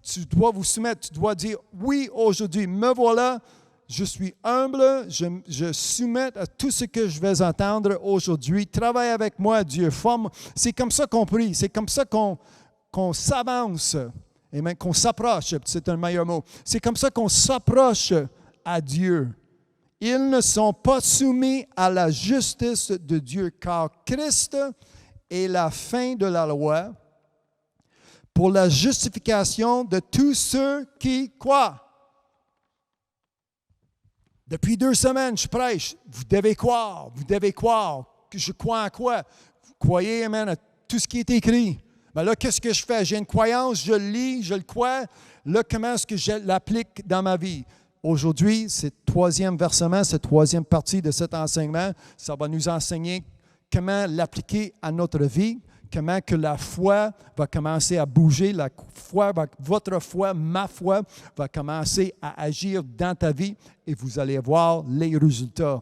Tu dois vous soumettre, tu dois dire « Oui, aujourd'hui, me voilà, je suis humble, je soumets à tout ce que je vais entendre aujourd'hui. Travaille avec moi, Dieu, forme. » C'est comme ça qu'on prie, c'est comme ça qu'on s'avance. Et même qu'on s'approche, c'est un meilleur mot. C'est comme ça qu'on s'approche à Dieu. Ils ne sont pas soumis à la justice de Dieu, car Christ est la fin de la loi pour la justification de tous ceux qui croient. Depuis 2 semaines, je prêche. Vous devez croire. Que je crois en quoi? Vous croyez, amen, à tout ce qui est écrit. Mais là, qu'est-ce que je fais? J'ai une croyance, je le lis, je le crois. Là, comment est-ce que je l'applique dans ma vie? Aujourd'hui, c'est le 3e versement, cette 3e partie de cet enseignement. Ça va nous enseigner comment l'appliquer à notre vie, comment que la foi va commencer à bouger, votre foi, ma foi, va commencer à agir dans ta vie et vous allez voir les résultats.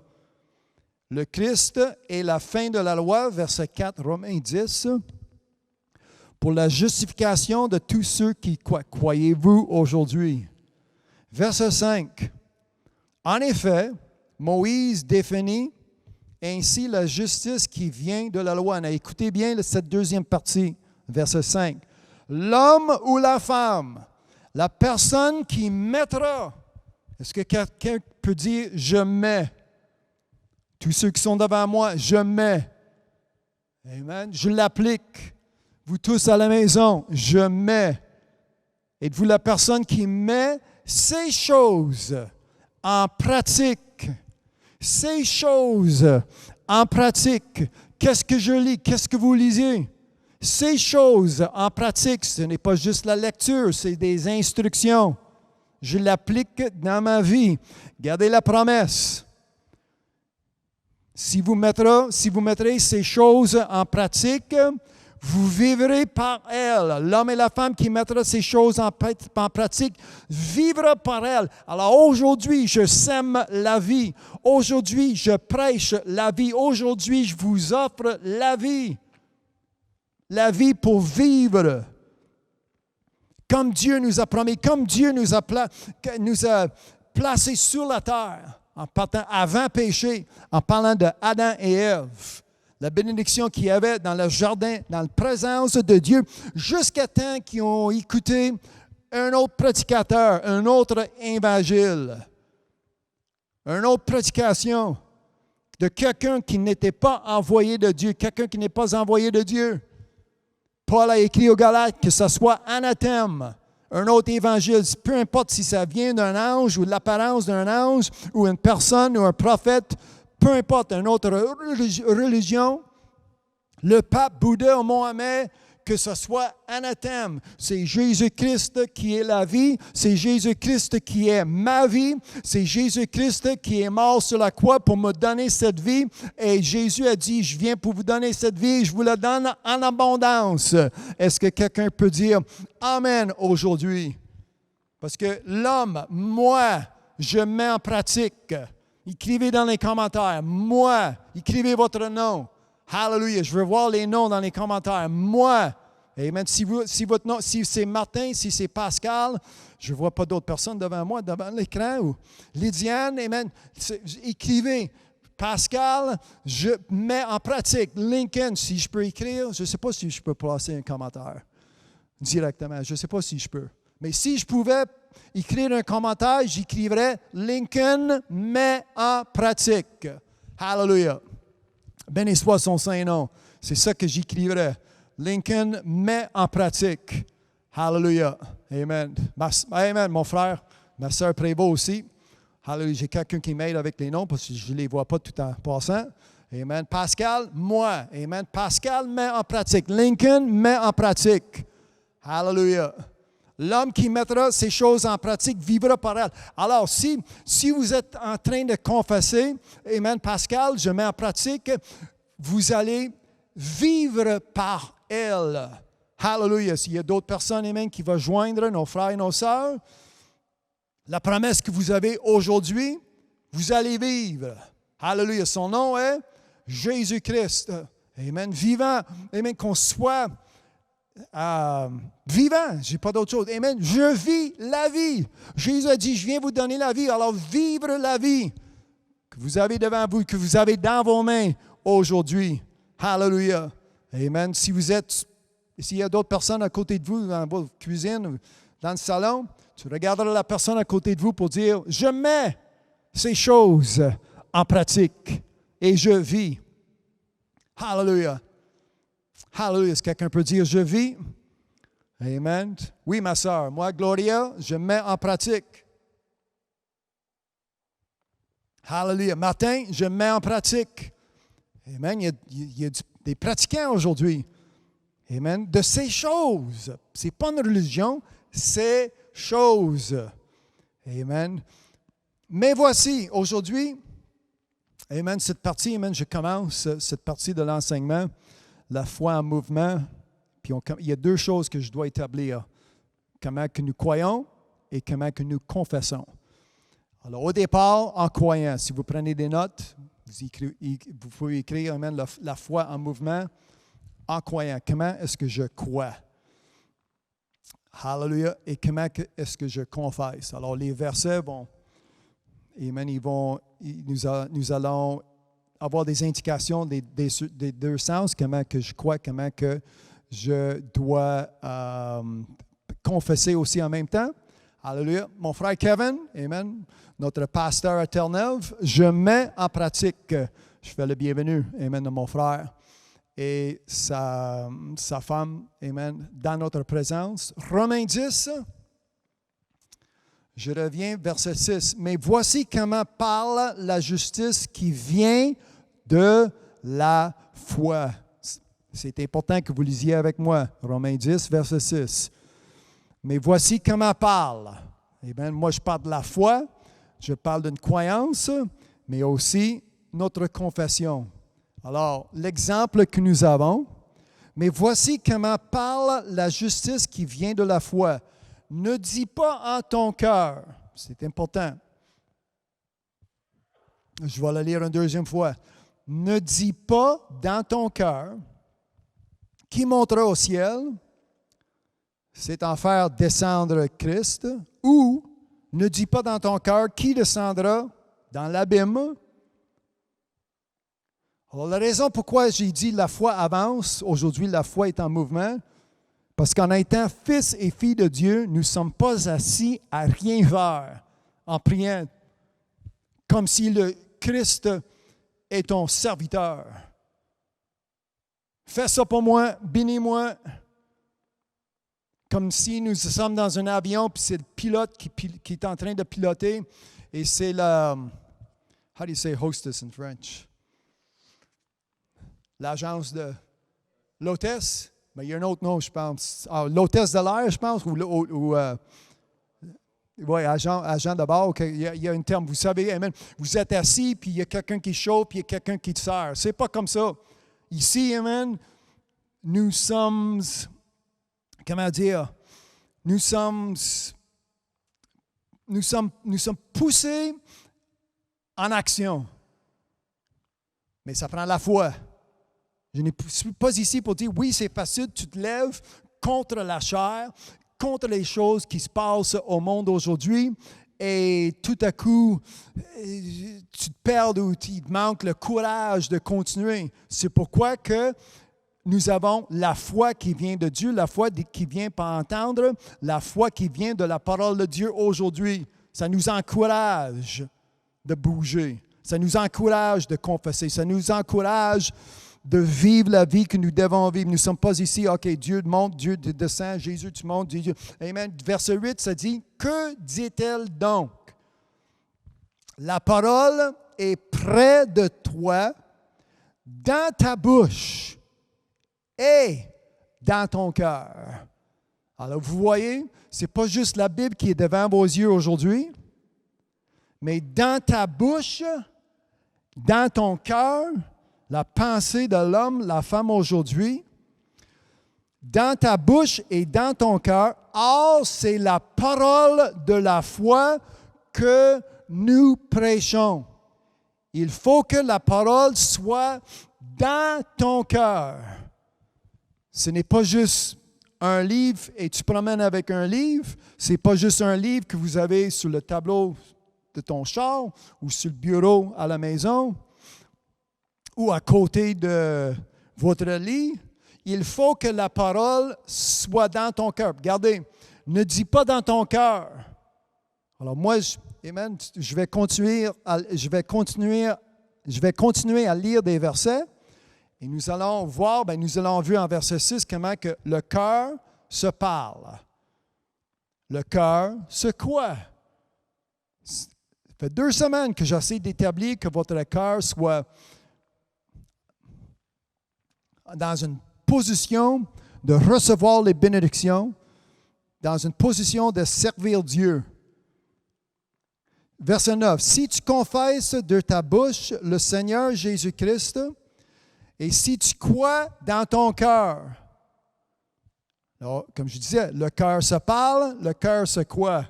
Le Christ est la fin de la loi, verset 4, Romains 10. Pour la justification de tous ceux qui croient. Croyez-vous aujourd'hui? Verset 5. En effet, Moïse définit ainsi la justice qui vient de la loi. Écoutez bien cette 2e partie, verset 5. L'homme ou la femme, la personne qui mettra. Est-ce que quelqu'un peut dire « je mets » ? Tous ceux qui sont devant moi, je mets. Amen. Je l'applique. Vous tous à la maison, je mets. Êtes-vous la personne qui met ces choses en pratique? Ces choses en pratique. Qu'est-ce que je lis? Qu'est-ce que vous lisez? Ces choses en pratique, ce n'est pas juste la lecture, c'est des instructions. Je l'applique dans ma vie. Gardez la promesse. Si vous mettrez ces choses en pratique, vous vivrez par elles. L'homme et la femme qui mettra ces choses en pratique vivra par elles. Alors aujourd'hui, je sème la vie. Aujourd'hui, je prêche la vie. Aujourd'hui, je vous offre la vie. La vie pour vivre. Comme Dieu nous a promis, comme Dieu nous a placés sur la terre. En partant avant péché, en parlant de Adam et Ève. La bénédiction qu'il y avait dans le jardin, dans la présence de Dieu, jusqu'à temps qu'ils ont écouté un autre prédicateur, un autre évangile, une autre prédication de quelqu'un qui n'était pas envoyé de Dieu, quelqu'un qui n'est pas envoyé de Dieu. Paul a écrit aux Galates que ce soit anathème, un autre évangile, peu importe si ça vient d'un ange ou de l'apparence d'un ange ou une personne ou un prophète, peu importe, une autre religion, le pape, Bouddha ou Mohamed, que ce soit anathème. C'est Jésus-Christ qui est la vie, c'est Jésus-Christ qui est ma vie, c'est Jésus-Christ qui est mort sur la croix pour me donner cette vie. Et Jésus a dit, je viens pour vous donner cette vie, je vous la donne en abondance. Est-ce que quelqu'un peut dire Amen aujourd'hui? Parce que l'homme, moi, je mets en pratique. Écrivez dans les commentaires, moi, écrivez votre nom. Hallelujah. Je veux voir les noms dans les commentaires. Moi. Amen. Si votre nom, si c'est Martin, si c'est Pascal, je ne vois pas d'autres personnes devant moi, devant l'écran. Ou Lydiane, amen. Écrivez. Pascal, je mets en pratique. Lincoln, si je peux écrire, je ne sais pas si je peux placer un commentaire directement. Je ne sais pas si je peux. Mais si je pouvais écrire un commentaire, j'écrirais Lincoln met en pratique. Hallelujah. Béni soit son Saint-Nom. C'est ça que j'écrivais. Lincoln met en pratique. Hallelujah. Amen. Amen, mon frère. Ma soeur Prévost aussi. Hallelujah. J'ai quelqu'un qui m'aide avec les noms parce que je ne les vois pas tout en passant. Amen. Pascal, moi. Amen. Pascal met en pratique. Lincoln met en pratique. Hallelujah. L'homme qui mettra ces choses en pratique vivra par elles. Alors, si vous êtes en train de confesser, amen, Pascal, je mets en pratique, vous allez vivre par elles. Hallelujah. S'il y a d'autres personnes, amen, qui vont joindre nos frères et nos sœurs, la promesse que vous avez aujourd'hui, vous allez vivre. Hallelujah. Son nom est Jésus-Christ. Amen. Vivant. Amen. Qu'on soit vivant, je n'ai pas d'autre chose. Amen. Je vis la vie. Jésus a dit, je viens vous donner la vie. Alors, vivre la vie que vous avez devant vous, que vous avez dans vos mains aujourd'hui. Hallelujah. Amen. S'il y a d'autres personnes à côté de vous, dans votre cuisine ou dans le salon, tu regarderas la personne à côté de vous pour dire, je mets ces choses en pratique et je vis. Hallelujah. Hallelujah. Est-ce que quelqu'un peut dire, je vis? Amen. Oui, ma soeur. Moi, Gloria, je mets en pratique. Hallelujah. Martin, je mets en pratique. Amen. Il y a des pratiquants aujourd'hui. Amen. De ces choses. Ce n'est pas une religion, ces choses. Amen. Mais voici, aujourd'hui, amen, cette partie, amen, je commence cette partie de l'enseignement. La foi en mouvement, puis il y a deux choses que je dois établir. Comment que nous croyons et comment que nous confessons. Alors, au départ, en croyant, si vous prenez des notes, vous pouvez écrire amen, la foi en mouvement, en croyant. Comment est-ce que je crois? Hallelujah. Et comment est-ce que je confesse? Alors, les versets vont, amen, nous allons avoir des indications des deux sens, comment que je crois, comment que je dois confesser aussi en même temps. Alléluia. Mon frère Kevin, amen, notre pasteur à Terre-Neuve, je mets en pratique, je fais le bienvenu, amen, de mon frère et sa femme, amen, dans notre présence. Romains 10, je reviens, verset 6. Mais voici comment parle la justice qui vient de la foi. C'est important que vous lisiez avec moi. Romains 10, verset 6. Mais voici comment parle. Eh bien, moi, je parle de la foi, je parle d'une croyance, mais aussi notre confession. Alors, l'exemple que nous avons, mais voici comment parle la justice qui vient de la foi. Ne dis pas en ton cœur. C'est important. Je vais le lire une deuxième fois. Ne dis pas dans ton cœur qui montera au ciel, c'est en faire descendre Christ, ou ne dis pas dans ton cœur qui descendra dans l'abîme. Alors, la raison pourquoi j'ai dit la foi avance, aujourd'hui la foi est en mouvement, parce qu'en étant fils et filles de Dieu, nous ne sommes pas assis à rien faire en priant, comme si le Christ est ton serviteur. Fais ça pour moi, bénis-moi, comme si nous sommes dans un avion, puis c'est le pilote qui est en train de piloter, et c'est la... How do you say hostess in French? L'agence de... L'hôtesse? Mais il y a un autre nom, je pense. Ah, l'hôtesse de l'air, je pense, oui, agent de bord. Okay. Il y a un terme, vous savez, amen. Vous êtes assis, puis il y a quelqu'un qui chauffe, puis il y a quelqu'un qui te sert. C'est pas comme ça. Ici, amen, nous sommes, comment dire, nous sommes poussés en action. Mais ça prend la foi. Je ne suis pas ici pour dire, oui, c'est facile, tu te lèves contre la chair, contre les choses qui se passent au monde aujourd'hui, et tout à coup, tu te perds ou il te manque le courage de continuer. C'est pourquoi que nous avons la foi qui vient de Dieu, la foi qui vient par entendre, la foi qui vient de la parole de Dieu aujourd'hui. Ça nous encourage de bouger. Ça nous encourage de confesser. Ça nous encourage de vivre la vie que nous devons vivre. Nous ne sommes pas ici, OK, Dieu monte, Dieu descend, Jésus tu montes, Dieu. Amen. Verset 8, ça dit, que dit-elle donc? La parole est près de toi, dans ta bouche et dans ton cœur. Alors, vous voyez, ce n'est pas juste la Bible qui est devant vos yeux aujourd'hui, mais dans ta bouche, dans ton cœur, la pensée de l'homme, la femme aujourd'hui, dans ta bouche et dans ton cœur. Or, c'est la parole de la foi que nous prêchons. Il faut que la parole soit dans ton cœur. Ce n'est pas juste un livre et tu promènes avec un livre. Ce n'est pas juste un livre que vous avez sur le tableau de ton char ou sur le bureau à la maison ou à côté de votre lit. Il faut que la parole soit dans ton cœur. Regardez, ne dis pas dans ton cœur. Alors moi, amen, je vais continuer à lire des versets et nous allons voir, nous allons voir en verset 6 comment que le cœur se parle. Le cœur se quoi? Ça fait 2 semaines que j'essaie d'établir que votre cœur soit dans une position de recevoir les bénédictions, dans une position de servir Dieu. Verset 9. Si tu confesses de ta bouche le Seigneur Jésus-Christ, et si tu crois dans ton cœur, alors, comme je disais, le cœur se parle, le cœur se croit.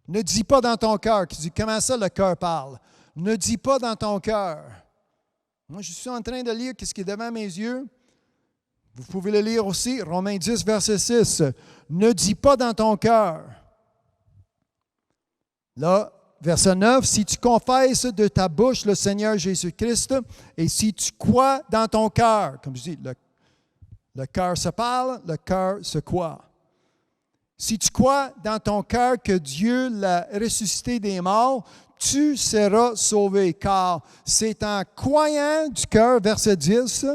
Ne dis pas dans ton cœur. Comment ça le cœur parle? Ne dis pas dans ton cœur. Moi, je suis en train de lire ce qui est devant mes yeux. Vous pouvez le lire aussi, Romains 10, verset 6. Ne dis pas dans ton cœur. Là, verset 9, si tu confesses de ta bouche le Seigneur Jésus-Christ et si tu crois dans ton cœur, comme je dis, le cœur se parle, le cœur se croit. Si tu crois dans ton cœur que Dieu l'a ressuscité des morts, tu seras sauvé, car c'est en croyant du cœur, verset 10,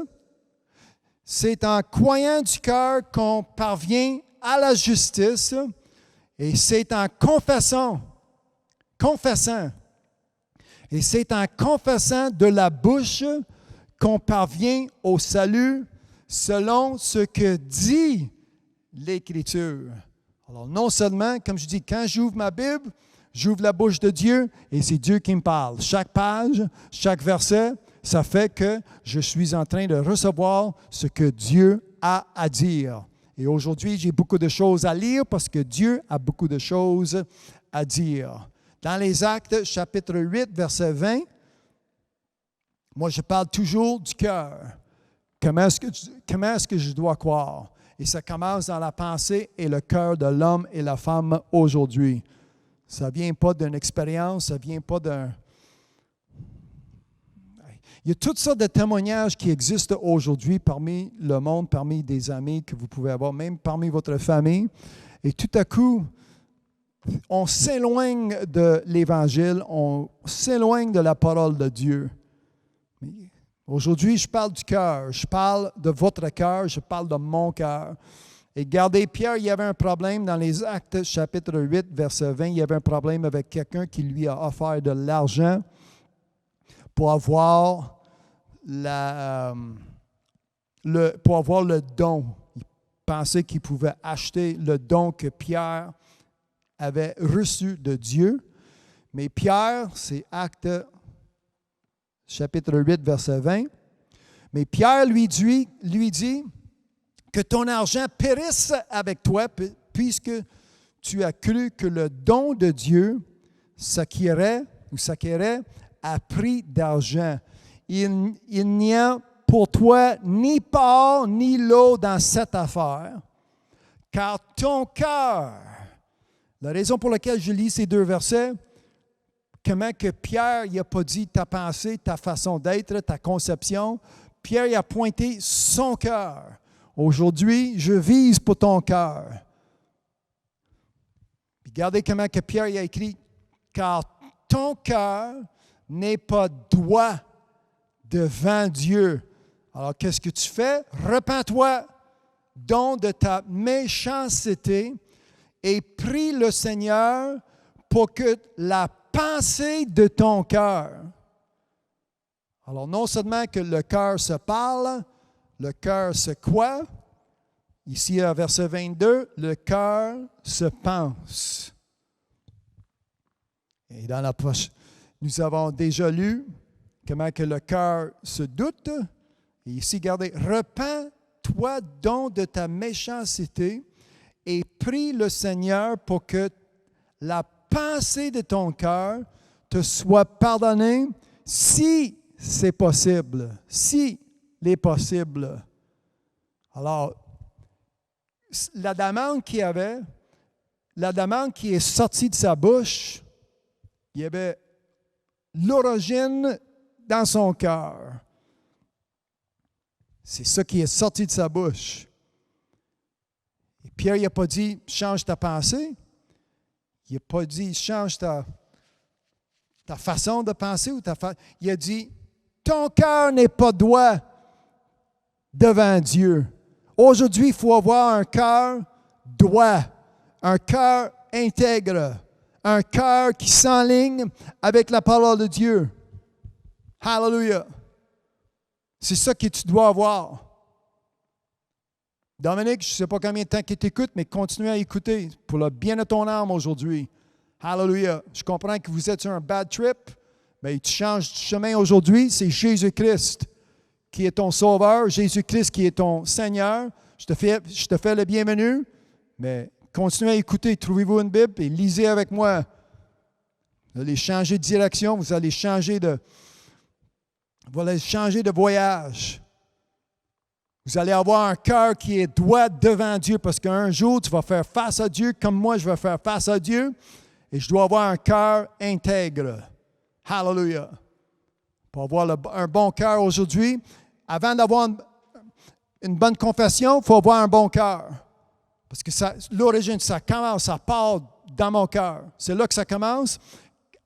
c'est en croyant du cœur qu'on parvient à la justice et c'est en confessant, et c'est en confessant de la bouche qu'on parvient au salut selon ce que dit l'Écriture. Alors non seulement, comme je dis, quand j'ouvre ma Bible, j'ouvre la bouche de Dieu et c'est Dieu qui me parle. Chaque page, chaque verset, ça fait que je suis en train de recevoir ce que Dieu a à dire. Et aujourd'hui, j'ai beaucoup de choses à lire parce que Dieu a beaucoup de choses à dire. Dans les Actes, chapitre 8, verset 20, moi, je parle toujours du cœur. Comment est-ce que je dois croire? Et ça commence dans la pensée et le cœur de l'homme et la femme aujourd'hui. Ça ne vient pas d'une expérience, ça ne vient pas d'un... Il y a toutes sortes de témoignages qui existent aujourd'hui parmi le monde, parmi des amis que vous pouvez avoir, même parmi votre famille. Et tout à coup, on s'éloigne de l'Évangile, on s'éloigne de la parole de Dieu. Aujourd'hui, je parle du cœur, je parle de votre cœur, je parle de mon cœur. Et regardez, Pierre, il y avait un problème dans les Actes, chapitre 8, verset 20. Il y avait un problème avec quelqu'un qui lui a offert de l'argent pour avoir le don. Il pensait qu'il pouvait acheter le don que Pierre avait reçu de Dieu. Mais Pierre, c'est Actes, chapitre 8, verset 20. Mais Pierre lui dit que ton argent périsse avec toi, puisque tu as cru que le don de Dieu s'acquérait à prix d'argent. Il n'y a pour toi ni part ni lot dans cette affaire, car ton cœur, la raison pour laquelle je lis ces deux versets, comment que Pierre n'a pas dit ta pensée, ta façon d'être, ta conception, Pierre il a pointé son cœur. Aujourd'hui, je vise pour ton cœur. Puis regardez comment que Pierre il a écrit, car ton cœur n'est pas droit devant Dieu. Alors, qu'est-ce que tu fais? Repens-toi donc de ta méchanceté et prie le Seigneur pour que la pensée de ton cœur. Alors, non seulement que le cœur se parle, le cœur se quoi? Ici, à verset 22, le cœur se pense. Et dans la prochaine, nous avons déjà lu comment que le cœur se doute. Et ici, regardez, repens-toi donc de ta méchanceté et prie le Seigneur pour que la pensée de ton cœur te soit pardonnée si c'est possible. Si l'est possible. Alors, la demande qu'il y avait, la demande qui est sortie de sa bouche, il y avait l'origine dans son cœur. C'est ça qui est sorti de sa bouche. Et Pierre, il n'a pas dit « change ta pensée ». Il n'a pas dit « change ta façon de penser ». Il a dit « ton cœur n'est pas droit devant Dieu ». Aujourd'hui, il faut avoir un cœur droit, un cœur intègre, un cœur qui s'enligne avec la parole de Dieu. Hallelujah. C'est ça que tu dois avoir. Dominique, je ne sais pas combien de temps que tu écoutes, mais continue à écouter pour le bien de ton âme aujourd'hui. Hallelujah. Je comprends que vous êtes sur un bad trip, mais tu changes de chemin aujourd'hui. C'est Jésus-Christ qui est ton Sauveur, Jésus-Christ qui est ton Seigneur. Je te fais le bienvenu, mais continuez à écouter. Trouvez-vous une Bible et lisez avec moi. Vous allez changer de direction, vous allez changer de voyage. Vous allez avoir un cœur qui est droit devant Dieu parce qu'un jour, tu vas faire face à Dieu comme moi, je vais faire face à Dieu. Et je dois avoir un cœur intègre. Hallelujah. Pour avoir un bon cœur aujourd'hui, avant d'avoir une bonne confession, il faut avoir un bon cœur. Parce que l'origine, ça part dans mon cœur. C'est là que ça commence.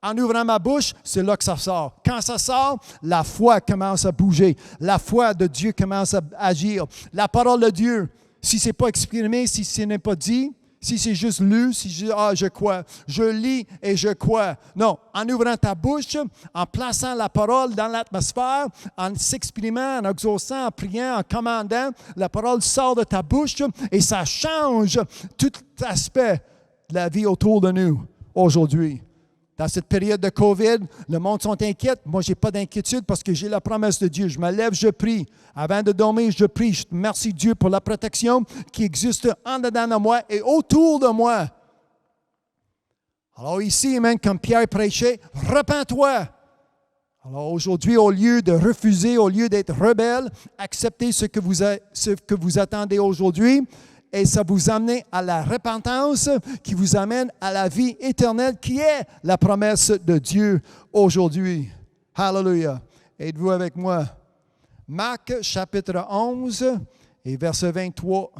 En ouvrant ma bouche, c'est là que ça sort. Quand ça sort, la foi commence à bouger. La foi de Dieu commence à agir. La parole de Dieu, si ce n'est pas exprimé, si ce n'est pas dit, si c'est juste lu, si je crois, je lis et je crois. Non, en ouvrant ta bouche, en plaçant la parole dans l'atmosphère, en s'exprimant, en exaucant, en priant, en commandant, la parole sort de ta bouche et ça change tout aspect de la vie autour de nous aujourd'hui. Dans cette période de COVID, le monde sont inquiets. Moi, je n'ai pas d'inquiétude parce que j'ai la promesse de Dieu. Je me lève, je prie. Avant de dormir, je prie. Je remercie Dieu pour la protection qui existe en dedans de moi et autour de moi. Alors ici, amen, comme Pierre prêchait, repens-toi. Alors aujourd'hui, au lieu de refuser, au lieu d'être rebelle, acceptez ce que vous attendez aujourd'hui. Et ça vous amène à la repentance qui vous amène à la vie éternelle qui est la promesse de Dieu aujourd'hui. Hallelujah. Êtes-vous avec moi? Marc chapitre 11 et verset 23.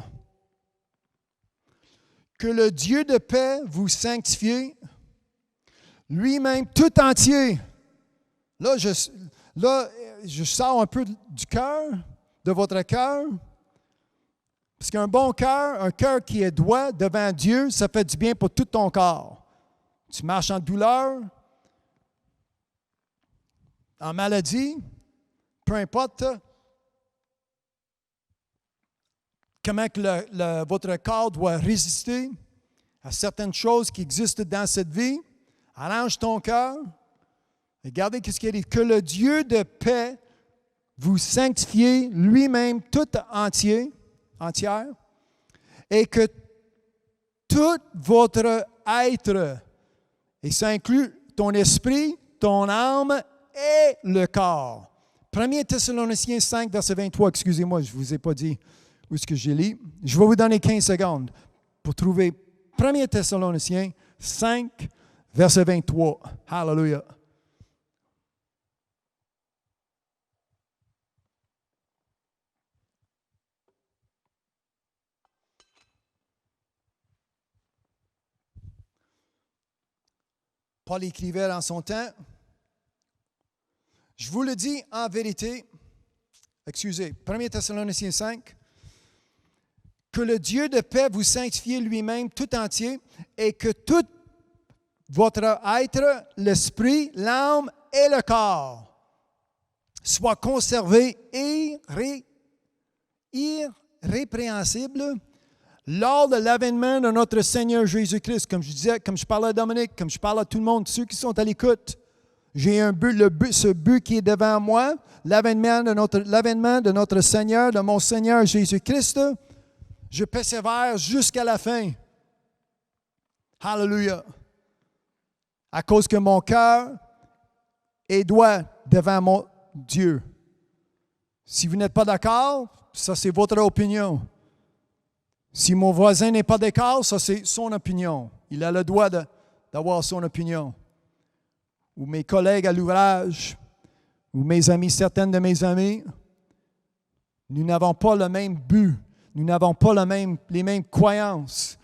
Que le Dieu de paix vous sanctifie lui-même tout entier. Là, je sors un peu du cœur, de votre cœur. Parce qu'un bon cœur, un cœur qui est droit devant Dieu, ça fait du bien pour tout ton corps. Tu marches en douleur, en maladie, peu importe comment que votre corps doit résister à certaines choses qui existent dans cette vie. Arrange ton cœur. Regardez ce qu'il dit. Que le Dieu de paix vous sanctifie lui-même tout entière, et que tout votre être, et ça inclut ton esprit, ton âme et le corps. 1 Thessaloniciens 5, verset 23, excusez-moi, je ne vous ai pas dit où est-ce que j'ai lu. Je vais vous donner 15 secondes pour trouver 1 Thessaloniciens 5, verset 23. Hallelujah. Paul écrivait en son temps, je vous le dis en vérité, 1 Thessaloniciens 5, que le Dieu de paix vous sanctifie lui-même tout entier et que tout votre être, l'esprit, l'âme et le corps soient conservés irrépréhensibles lors de l'avènement de notre Seigneur Jésus-Christ. Comme je disais, comme je parlais à Dominique, comme je parle à tout le monde, ceux qui sont à l'écoute, j'ai un but, ce but qui est devant moi, l'avènement de notre Seigneur, de mon Seigneur Jésus-Christ. Je persévère jusqu'à la fin. Hallelujah. À cause que mon cœur est droit devant mon Dieu. Si vous n'êtes pas d'accord, ça c'est votre opinion. Si mon voisin n'est pas d'accord, ça c'est son opinion. Il a le droit d'avoir son opinion. Ou mes collègues à l'ouvrage, ou mes amis, certaines de mes amis, nous n'avons pas le même but. Nous n'avons pas les mêmes croyances.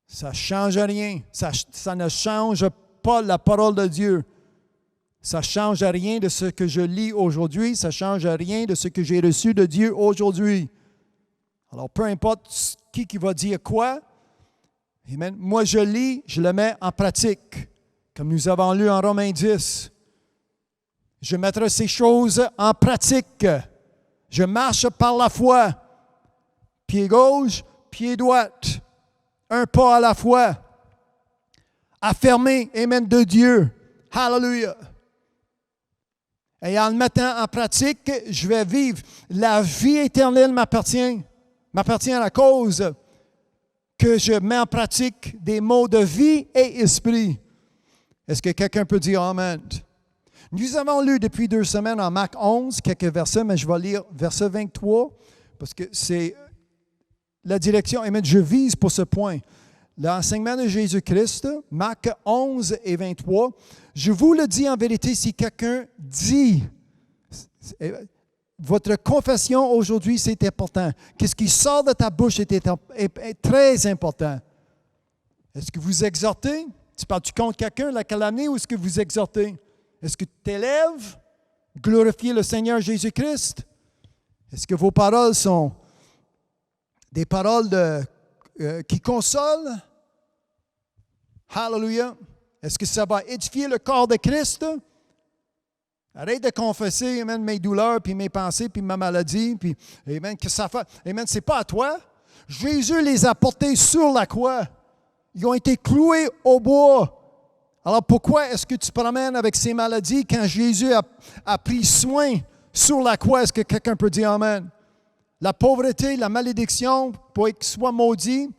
Ça ne change rien. Ça ne change pas la parole de Dieu. Ça ne change rien de ce que je lis aujourd'hui. Ça ne change rien de ce que j'ai reçu de Dieu aujourd'hui. Alors, peu importe qui va dire quoi, amen, moi je lis, je le mets en pratique. Comme nous avons lu en Romains 10. Je mettrai ces choses en pratique. Je marche par la foi. Pied gauche, pied droit. Un pas à la fois. Affirmé, amen, de Dieu. Hallelujah. Et en le mettant en pratique, je vais vivre. La vie éternelle m'appartient. M'appartient à la cause que je mets en pratique des mots de vie et esprit. Est-ce que quelqu'un peut dire Amen? Nous avons lu depuis 2 semaines en Marc 11 quelques versets, mais je vais lire verset 23 parce que c'est la direction. Amen. Je vise pour ce point. L'enseignement de Jésus-Christ, Marc 11 et 23. Je vous le dis en vérité, si quelqu'un dit, votre confession aujourd'hui, c'est important. Qu'est-ce qui sort de ta bouche est très important. Est-ce que vous exhortez? Tu parles-tu contre quelqu'un, la calomnie, ou est-ce que vous exhortez? Est-ce que tu t'élèves? Glorifier le Seigneur Jésus-Christ? Est-ce que vos paroles sont des paroles qui consolent? Hallelujah! Est-ce que ça va édifier le corps de Christ? Arrête de confesser, amen, mes douleurs, puis mes pensées, puis ma maladie, puis, amen, que ça fait. Amen, c'est pas à toi. Jésus les a portés sur la croix. Ils ont été cloués au bois. Alors pourquoi est-ce que tu te promènes avec ces maladies quand Jésus a pris soin sur la croix? Est-ce que quelqu'un peut dire Amen? La pauvreté, la malédiction, pour qu'il soit maudit,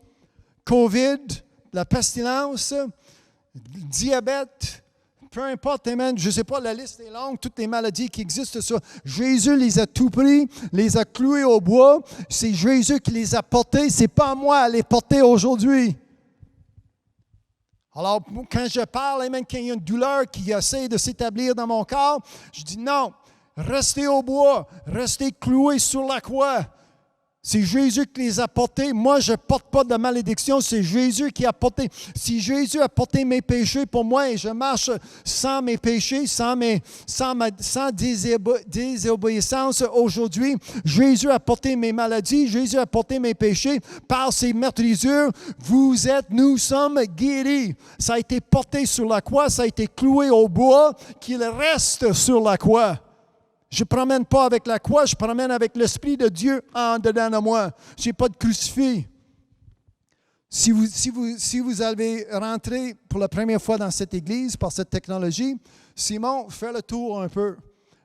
COVID, la pestilence, le diabète, peu importe, amen, je ne sais pas, la liste est longue, toutes les maladies qui existent, ça. Jésus les a tout pris, les a cloués au bois. C'est Jésus qui les a portés, ce n'est pas moi à les porter aujourd'hui. Alors, quand je parle, amen, quand il y a une douleur qui essaie de s'établir dans mon corps, je dis non, restez au bois, restez cloués sur la croix. C'est Jésus qui les a portés. Moi, je ne porte pas de malédiction. C'est Jésus qui a porté. Si Jésus a porté mes péchés pour moi et je marche sans mes péchés, sans désobéissance aujourd'hui, Jésus a porté mes maladies, Jésus a porté mes péchés. Par ses meurtrissures, nous sommes guéris. Ça a été porté sur la croix, ça a été cloué au bois, qu'il reste sur la croix. Je ne promène pas avec la croix, je promène avec l'Esprit de Dieu en dedans de moi. Je n'ai pas de crucifix. Si vous avez rentré pour la première fois dans cette église par cette technologie, Simon, fais le tour un peu.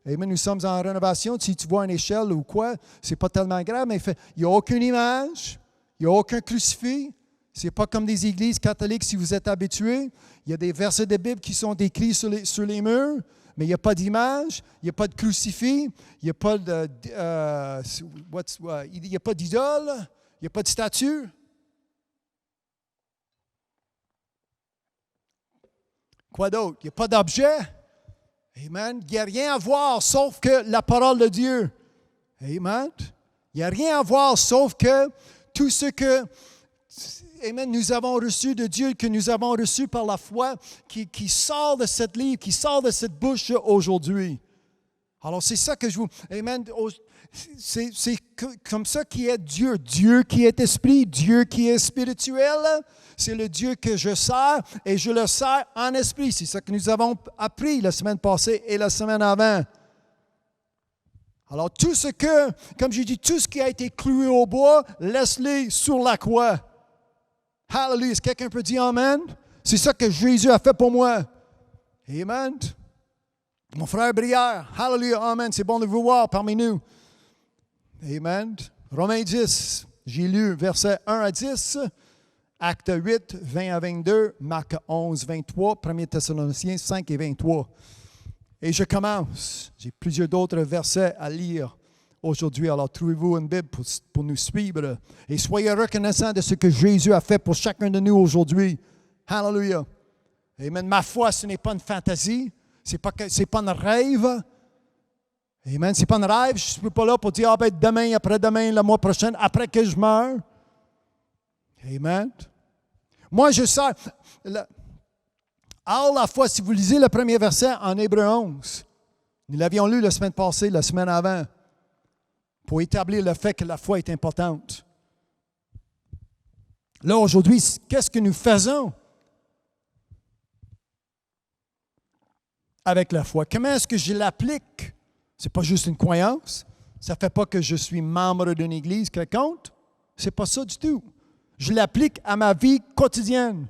Amen, nous sommes en rénovation. Si tu vois une échelle ou quoi, ce n'est pas tellement grave, mais il n'y a aucune image, il n'y a aucun crucifix. Ce n'est pas comme des églises catholiques si vous êtes habitués. Il y a des versets de Bible qui sont décrits sur les murs. Mais il n'y a pas d'image, il n'y a pas de crucifix, il n'y a pas d'idole, il n'y a pas de statue. Quoi d'autre? Il n'y a pas d'objet. Amen. Il n'y a rien à voir sauf que la parole de Dieu. Amen. Il n'y a rien à voir sauf que tout ce que... Amen. Nous avons reçu de Dieu, que nous avons reçu par la foi, qui sort de cette livre, qui sort de cette bouche aujourd'hui. Alors, c'est ça que je vous... Amen. C'est comme ça qui est Dieu. Dieu qui est esprit, Dieu qui est spirituel. C'est le Dieu que je sers et je le sers en esprit. C'est ça que nous avons appris la semaine passée et la semaine avant. Alors, tout ce que, comme j'ai dit, tout ce qui a été cloué au bois, laisse-les sur la croix. Hallelujah. Est-ce que quelqu'un peut dire Amen? C'est ça que Jésus a fait pour moi. Amen. Mon frère Brière. Hallelujah. Amen. C'est bon de vous voir parmi nous. Amen. Romains 10. J'ai lu versets 1 à 10. Acte 8, 20 à 22. Marc 11, 23. 1 Thessaloniciens 5 et 23. Et je commence. J'ai plusieurs d'autres versets à lire aujourd'hui. Alors, trouvez-vous une Bible pour nous suivre. Et soyez reconnaissants de ce que Jésus a fait pour chacun de nous aujourd'hui. Hallelujah. Amen. Ma foi, ce n'est pas une fantaisie. Ce n'est pas un rêve. Amen. Ce n'est pas un rêve. Je ne suis pas là pour dire, demain, après-demain, le mois prochain, après que je meure. Amen. Moi, je sais. Alors, la foi, si vous lisez le premier verset en Hébreux 11, nous l'avions lu la semaine passée, la semaine avant, pour établir le fait que la foi est importante. Là, aujourd'hui, qu'est-ce que nous faisons avec la foi? Comment est-ce que je l'applique? Ce n'est pas juste une croyance. Ça ne fait pas que je suis membre d'une église quelconque. Ce n'est pas ça du tout. Je l'applique à ma vie quotidienne.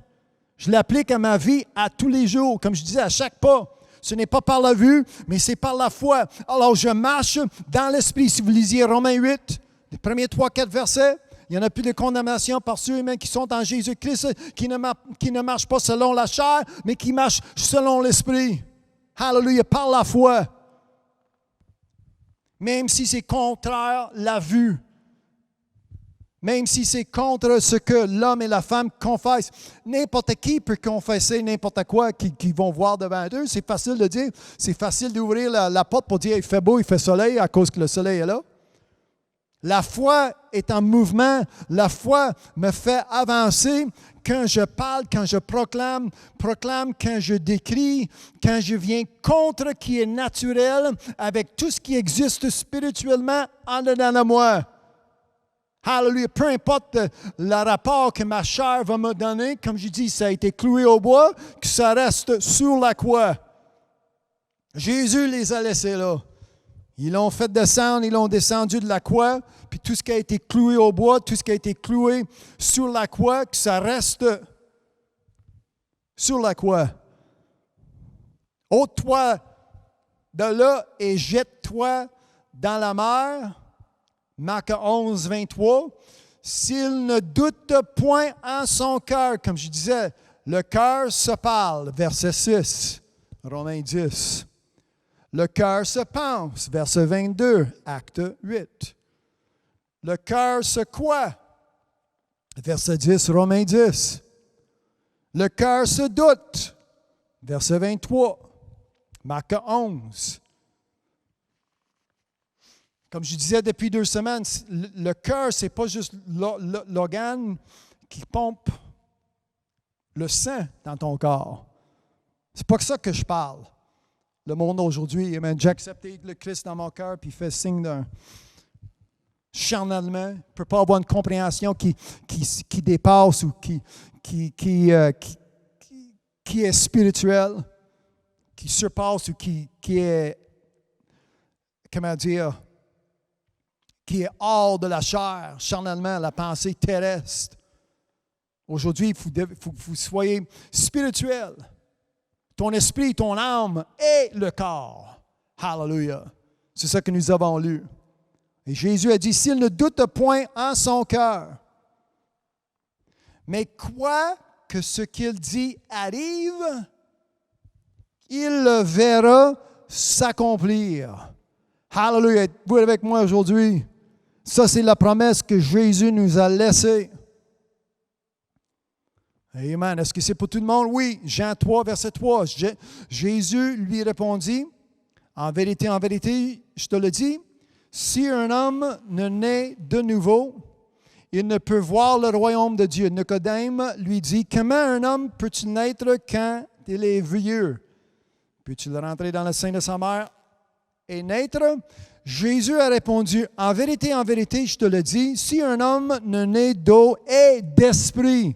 Je l'applique à ma vie à tous les jours, comme je disais, à chaque pas. Ce n'est pas par la vue, mais c'est par la foi. Alors, je marche dans l'esprit. Si vous lisiez Romains 8, les premiers 3-4 versets, il n'y en a plus de condamnation par ceux qui sont en Jésus-Christ, qui ne marchent pas selon la chair, mais qui marchent selon l'esprit. Hallelujah, par la foi. Même si c'est contraire la vue. Même si c'est contre ce que l'homme et la femme confessent. N'importe qui peut confesser n'importe quoi qu'ils vont voir devant eux. C'est facile de dire. C'est facile d'ouvrir la porte pour dire il fait beau, il fait soleil à cause que le soleil est là. La foi est en mouvement. La foi me fait avancer quand je parle, quand je proclame, quand je décris, quand je viens contre ce qui est naturel avec tout ce qui existe spirituellement en dedans de moi. Hallelujah. Peu importe le rapport que ma chair va me donner, comme je dis, ça a été cloué au bois, que ça reste sur la croix. Jésus les a laissés là. Ils l'ont fait descendre, ils l'ont descendu de la croix, puis tout ce qui a été cloué au bois, tout ce qui a été cloué sur la croix, que ça reste sur la croix. Ôte-toi de là et jette-toi dans la mer. Marc 11, 23. S'il ne doute point en son cœur, comme je disais, le cœur se parle, verset 6, Romains 10. Le cœur se pense, verset 22, Acte 8. Le cœur se croit, verset 10, Romains 10. Le cœur se doute, verset 23, Marc 11. Comme je disais depuis 2 semaines, le cœur, ce n'est pas juste l'organe qui pompe le sang dans ton corps. C'est pas que ça que je parle. Le monde aujourd'hui, amen, j'ai accepté le Christ dans mon cœur, puis il fait signe d'un charnellement. Il ne peut pas avoir une compréhension qui dépasse ou qui est spirituelle, qui surpasse ou qui est, comment dire, qui est hors de la chair, charnellement, la pensée terrestre. Aujourd'hui, il faut que vous soyez spirituel. Ton esprit, ton âme et le corps. Hallelujah. C'est ça que nous avons lu. Et Jésus a dit, s'il ne doute point en son cœur, mais croit que ce qu'il dit arrive, il le verra s'accomplir. Hallelujah. Êtes-vous avec moi aujourd'hui? Ça, c'est la promesse que Jésus nous a laissée. Amen. Est-ce que c'est pour tout le monde? Oui. Jean 3, verset 3. Jésus lui répondit, en vérité, je te le dis, si un homme ne naît de nouveau, il ne peut voir le royaume de Dieu. Nicodème lui dit, comment un homme peut-il naître quand il est vieux? Peut-il rentrer dans le sein de sa mère et naître? Jésus a répondu, en vérité, je te le dis, si un homme ne naît d'eau et d'esprit,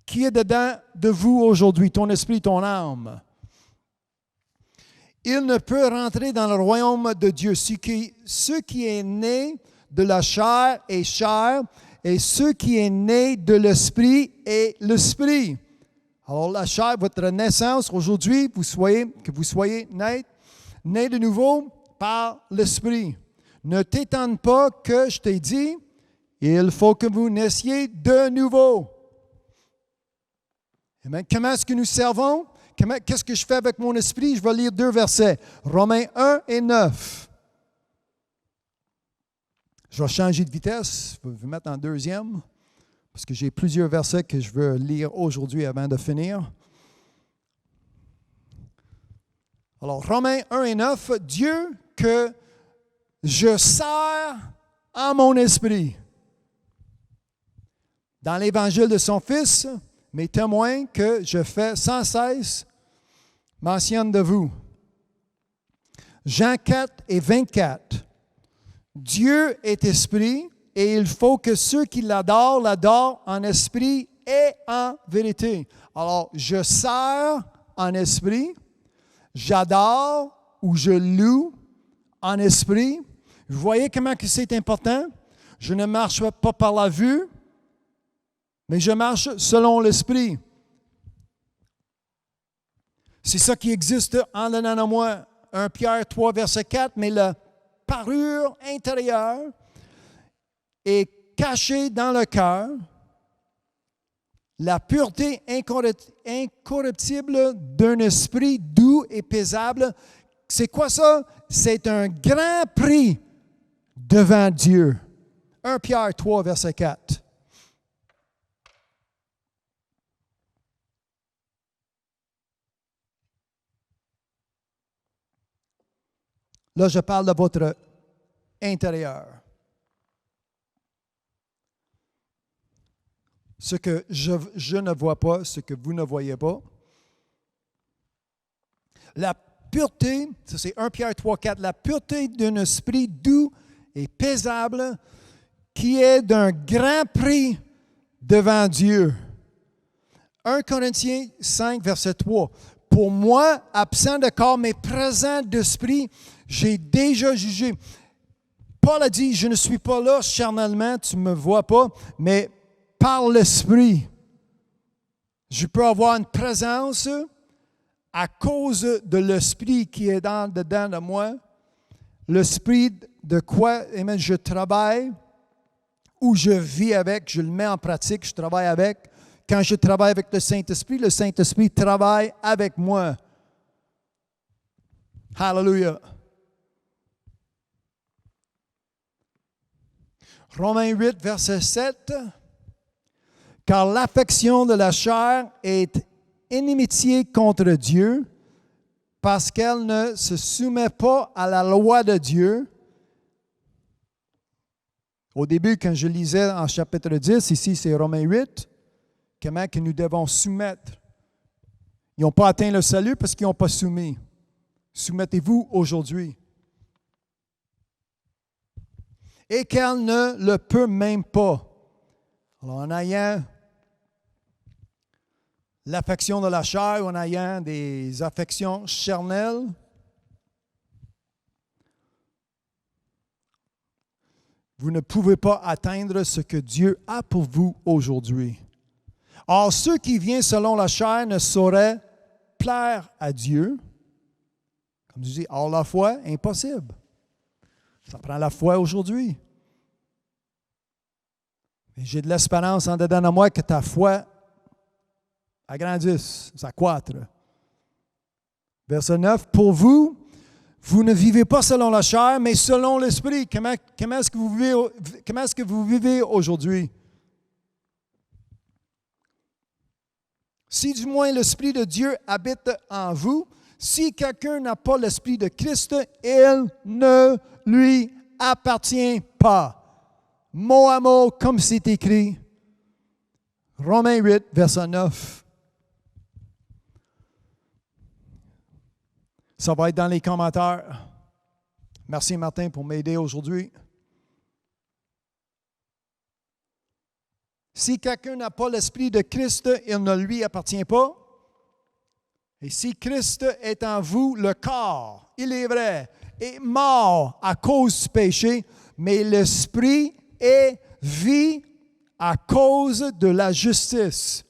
qui est dedans de vous aujourd'hui, ton esprit, ton âme, il ne peut rentrer dans le royaume de Dieu. Ce qui est né de la chair est chair, et ce qui est né de l'esprit est l'esprit. Alors la chair, votre naissance aujourd'hui, que vous soyez né de nouveau par l'esprit. Ne t'étonne pas que je t'ai dit, il faut que vous naissiez de nouveau. Amen. Comment est-ce que nous servons? Qu'est-ce que je fais avec mon esprit? Je vais lire 2 versets. Romains 1 et 9. Je vais changer de vitesse. Je vais vous mettre en deuxième, parce que j'ai plusieurs versets que je veux lire aujourd'hui avant de finir. Alors, Romains 1 et 9. Dieu que je sers en mon esprit. Dans l'évangile de son Fils, mes témoins que je fais sans cesse mentionnent de vous. Jean 4 et 24. Dieu est esprit et il faut que ceux qui l'adorent en esprit et en vérité. Alors, je sers en esprit, j'adore ou je loue en esprit. Vous voyez comment que c'est important? Je ne marche pas par la vue, mais je marche selon l'esprit. C'est ça qui existe en dedans de moi. 1 Pierre 3, verset 4, mais la parure intérieure est cachée dans le cœur, la pureté incorruptible d'un esprit doux et paisible. C'est quoi ça? C'est un grand prix devant Dieu. 1 Pierre 3, verset 4. Là, je parle de votre intérieur. Ce que je ne vois pas, ce que vous ne voyez pas. La pureté, ça c'est 1 Pierre 3, 4, la pureté d'un esprit doux et paisible qui est d'un grand prix devant Dieu. 1 Corinthiens 5, verset 3. Pour moi, absent de corps, mais présent d'esprit, j'ai déjà jugé. Paul a dit, je ne suis pas là charnellement, tu ne me vois pas, mais par l'esprit. Je peux avoir une présence à cause de l'esprit qui est dedans de moi. L'esprit de quoi je travaille ou je vis avec, je le mets en pratique, je travaille avec. Quand je travaille avec le Saint-Esprit travaille avec moi. Hallelujah. Romains 8, verset 7. Car l'affection de la chair est inimitié contre Dieu, parce qu'elle ne se soumet pas à la loi de Dieu. Au début, quand je lisais en chapitre 10, ici c'est Romains 8, comment que nous devons soumettre. Ils n'ont pas atteint le salut parce qu'ils n'ont pas soumis. Soumettez-vous aujourd'hui. Et qu'elle ne le peut même pas. Alors, en ayant l'affection de la chair, en ayant des affections charnelles, vous ne pouvez pas atteindre ce que Dieu a pour vous aujourd'hui. Or, ceux qui viennent selon la chair ne sauraient plaire à Dieu. Comme je dis, hors la foi, impossible. Ça prend la foi aujourd'hui. Et j'ai de l'espérance en dedans de moi que ta foi agrandisse, s'accroître. Verset 9, pour vous, vous ne vivez pas selon la chair, mais selon l'esprit. Comment est-ce que vous vivez aujourd'hui? Si du moins l'Esprit de Dieu habite en vous, si quelqu'un n'a pas l'Esprit de Christ, il ne lui appartient pas. Mot à mot, comme c'est écrit. Romains 8, verset 9. Ça va être dans les commentaires. Merci Martin pour m'aider aujourd'hui. Si quelqu'un n'a pas l'Esprit de Christ, il ne lui appartient pas. Et si Christ est en vous, le corps, il est vrai, est mort à cause du péché, mais l'Esprit est vie à cause de la justice.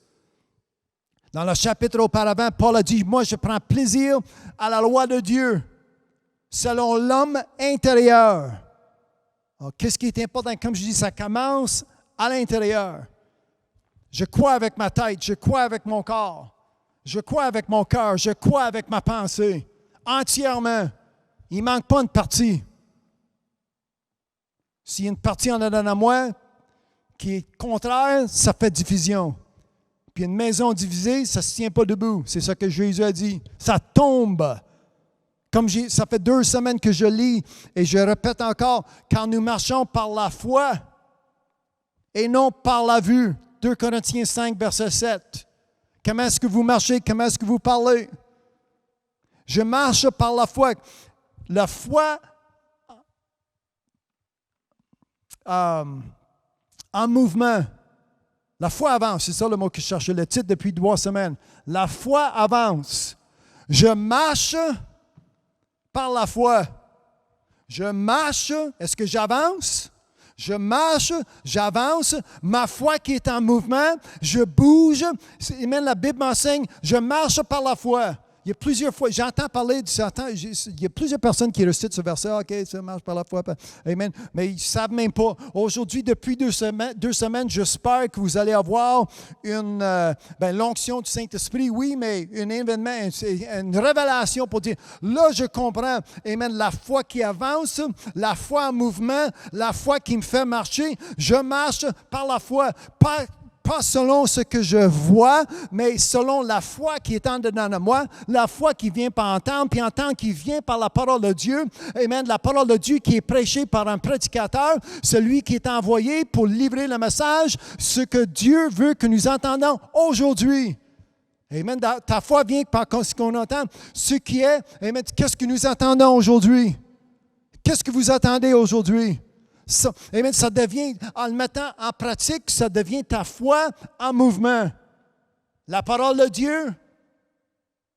Dans le chapitre auparavant, Paul a dit, moi je prends plaisir à la loi de Dieu, selon l'homme intérieur. Alors, qu'est-ce qui est important? Comme je dis, ça commence à l'intérieur. Je crois avec ma tête, je crois avec mon corps, je crois avec mon cœur, je crois avec ma pensée, entièrement. Il ne manque pas une partie. S'il y a une partie en dedans de moi qui est contraire, ça fait division. Puis une maison divisée, ça ne se tient pas debout. C'est ça que Jésus a dit. Ça tombe. Comme ça fait 2 semaines que je lis et je répète encore, quand nous marchons par la foi et non par la vue. 2 Corinthiens 5, verset 7. Comment est-ce que vous marchez? Comment est-ce que vous parlez? Je marche par la foi. La foi en mouvement. La foi avance, c'est ça le mot que je cherchais, le titre depuis 3 semaines. La foi avance. Je marche par la foi. Je marche, est-ce que j'avance? Je marche, j'avance, ma foi qui est en mouvement, je bouge. Même la Bible m'enseigne, je marche par la foi. Il y a plusieurs fois, j'entends parler, il y a plusieurs personnes qui récitent ce verset, OK, ça marche par la foi. Amen. Mais ils ne savent même pas. Aujourd'hui, depuis 2 semaines, j'espère que vous allez avoir l'onction du Saint-Esprit, oui, mais un événement, une révélation pour dire, là, je comprends, amen, la foi qui avance, la foi en mouvement, la foi qui me fait marcher. Je marche par la foi, pas selon ce que je vois, mais selon la foi qui est en dedans de moi, la foi qui vient par entendre, puis entendre qui vient par la parole de Dieu. Amen. La parole de Dieu qui est prêchée par un prédicateur, celui qui est envoyé pour livrer le message, ce que Dieu veut que nous entendons aujourd'hui. Amen. Ta foi vient par ce qu'on entend. Ce qui est, amen, qu'est-ce que nous entendons aujourd'hui? Qu'est-ce que vous attendez aujourd'hui? Ça devient, en le mettant en pratique, ça devient ta foi en mouvement. La parole de Dieu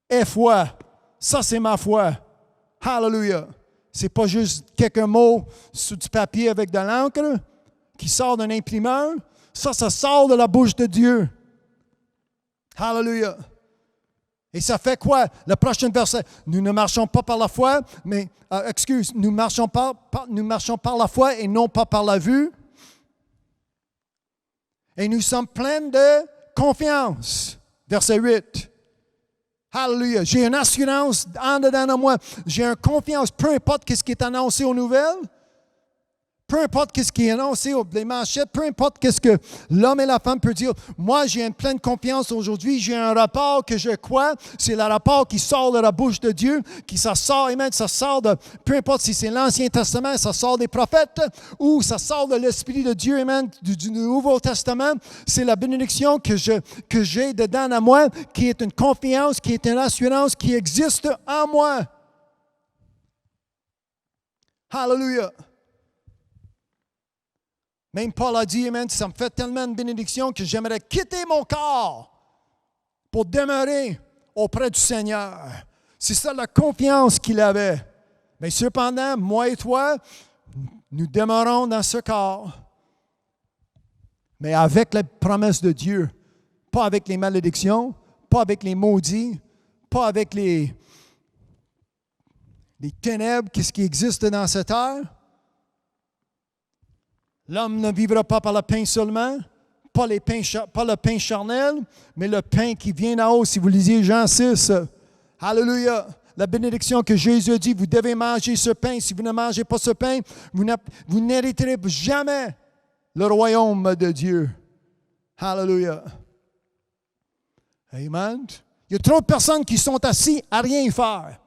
est foi. Ça, c'est ma foi. Hallelujah. Ce n'est pas juste quelques mots sur du papier avec de l'encre qui sort d'un imprimeur. Ça sort de la bouche de Dieu. Hallelujah. Et ça fait quoi? Le prochain verset. Nous ne marchons pas par la foi, mais, nous marchons par la foi et non pas par la vue. Et nous sommes pleins de confiance. Verset 8. Hallelujah. J'ai une assurance en dedans de moi. J'ai une confiance, peu importe ce qui est annoncé aux nouvelles, Peu importe ce qui est annoncé, les manchettes, peu importe ce que l'homme et la femme peuvent dire. Moi, j'ai une pleine confiance aujourd'hui. J'ai un rapport que je crois. C'est le rapport qui sort de la bouche de Dieu, ça sort, amen, ça sort de, peu importe si c'est l'Ancien Testament, ça sort des prophètes ou ça sort de l'Esprit de Dieu, amen, du Nouveau Testament. C'est la bénédiction que j'ai dedans à moi, qui est une confiance, qui est une assurance qui existe en moi. Hallelujah. Même Paul a dit, amen, ça me fait tellement de bénédiction que j'aimerais quitter mon corps pour demeurer auprès du Seigneur. C'est ça la confiance qu'il avait. Mais cependant, moi et toi, nous demeurons dans ce corps, mais avec la promesse de Dieu, pas avec les malédictions, pas avec les maudits, pas avec les ténèbres, qu'est-ce qui existe dans cette terre. L'homme ne vivra pas par le pain seulement, pas le pain charnel, mais le pain qui vient d'en haut. Si vous lisiez Jean 6, Alléluia, la bénédiction que Jésus a dit, vous devez manger ce pain. Si vous ne mangez pas ce pain, vous n'hériterez jamais le royaume de Dieu. Alléluia. Amen. Il y a trop de personnes qui sont assises à rien faire.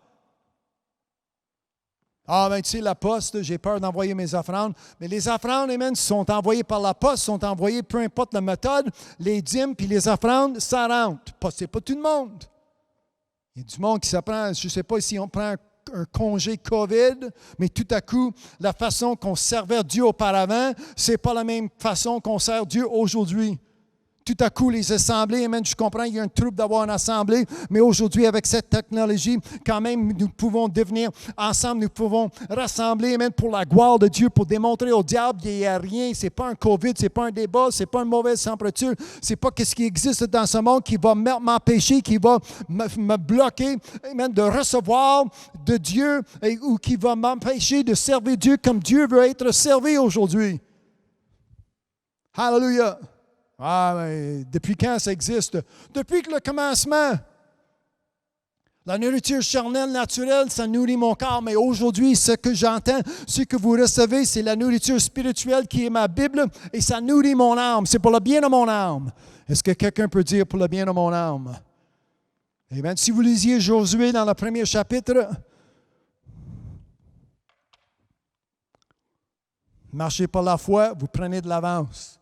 Ah, ben tu sais, la poste, j'ai peur d'envoyer mes offrandes. Mais les offrandes, amen, sont envoyées par la poste, sont envoyées, peu importe la méthode, les dîmes puis les offrandes, ça rentre. C'est pas tout le monde. Il y a du monde qui s'apprend, je ne sais pas si on prend un congé COVID, mais tout à coup, la façon qu'on servait Dieu auparavant, ce n'est pas la même façon qu'on sert Dieu aujourd'hui. Tout à coup, les assemblées, amen, je comprends, il y a un trouble d'avoir une assemblée, mais aujourd'hui, avec cette technologie, quand même, nous pouvons devenir ensemble, nous pouvons rassembler, amen, pour la gloire de Dieu, pour démontrer au diable qu'il n'y a rien, ce n'est pas un COVID, ce n'est pas un débat, ce n'est pas une mauvaise température, ce n'est pas ce qui existe dans ce monde qui va m'empêcher, qui va me bloquer, amen, de recevoir de Dieu ou qui va m'empêcher de servir Dieu comme Dieu veut être servi aujourd'hui. Hallelujah! Ah, mais depuis quand ça existe? Depuis que le commencement. La nourriture charnelle, naturelle, ça nourrit mon corps. Mais aujourd'hui, ce que j'entends, ce que vous recevez, c'est la nourriture spirituelle qui est ma Bible et ça nourrit mon âme. C'est pour le bien de mon âme. Est-ce que quelqu'un peut dire pour le bien de mon âme? Amen. Si vous lisiez Josué dans le premier chapitre, marchez par la foi, vous prenez de l'avance.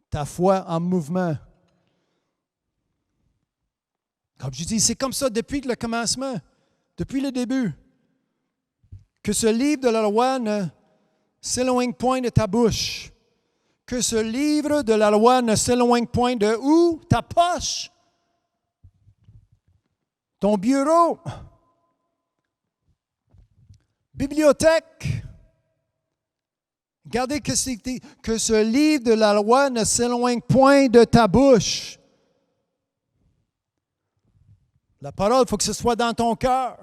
Ta foi en mouvement. Comme je dis, c'est comme ça depuis le commencement, depuis le début. Que ce livre de la loi ne s'éloigne point de ta bouche. Que ce livre de la loi ne s'éloigne point de où? Ta poche. Ton bureau. Bibliothèque. Regardez que ce livre de la loi ne s'éloigne point de ta bouche. La parole, il faut que ce soit dans ton cœur.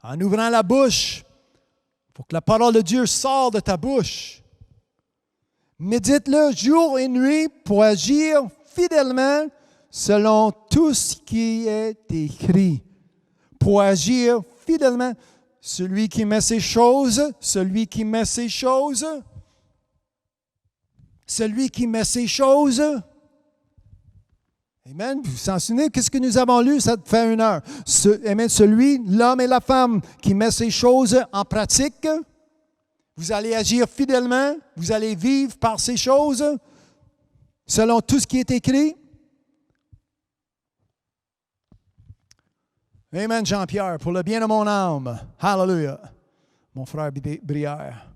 En ouvrant la bouche, il faut que la parole de Dieu sorte de ta bouche. Médite-le jour et nuit pour agir fidèlement selon tout ce qui est écrit. Pour agir fidèlement. Celui qui met ces choses, celui qui met ces choses, celui qui met ces choses. Amen. Vous vous en souvenez, qu'est-ce que nous avons lu? Ça fait 1 heure. Amen. Celui, l'homme et la femme qui met ces choses en pratique, vous allez agir fidèlement, vous allez vivre par ces choses, selon tout ce qui est écrit. Amen, Jean-Pierre, pour le bien de mon âme. Hallelujah. Mon frère Brière.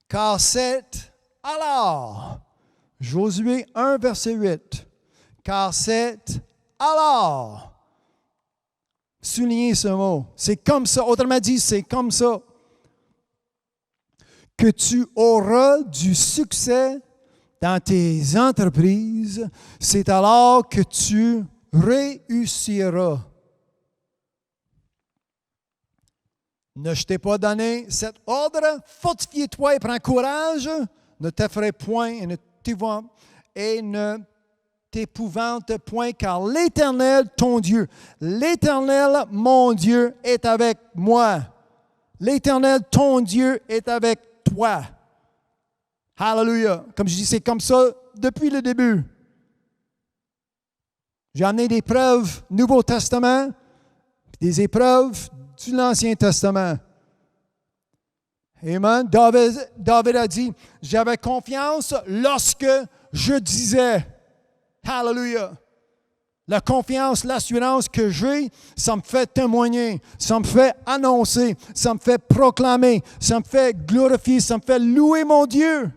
Car c'est alors, Josué 1, verset 8. Car c'est alors. Soulignez ce mot. C'est comme ça. Autrement dit, c'est comme ça que tu auras du succès dans tes entreprises, c'est alors que tu réussiras. Ne je t'ai pas donné cet ordre, fortifie-toi et prends courage, ne t'effraie point et ne t'épouvante point, car l'Éternel, ton Dieu, l'Éternel, mon Dieu, est avec moi. L'Éternel, ton Dieu, est avec toi. Hallelujah. Comme je dis, c'est comme ça depuis le début. J'ai amené des preuves du Nouveau Testament, des épreuves de l'Ancien Testament. Amen. David a dit, j'avais confiance lorsque je disais. Hallelujah. La confiance, l'assurance que j'ai, ça me fait témoigner, ça me fait annoncer, ça me fait proclamer, ça me fait glorifier, ça me fait louer mon Dieu.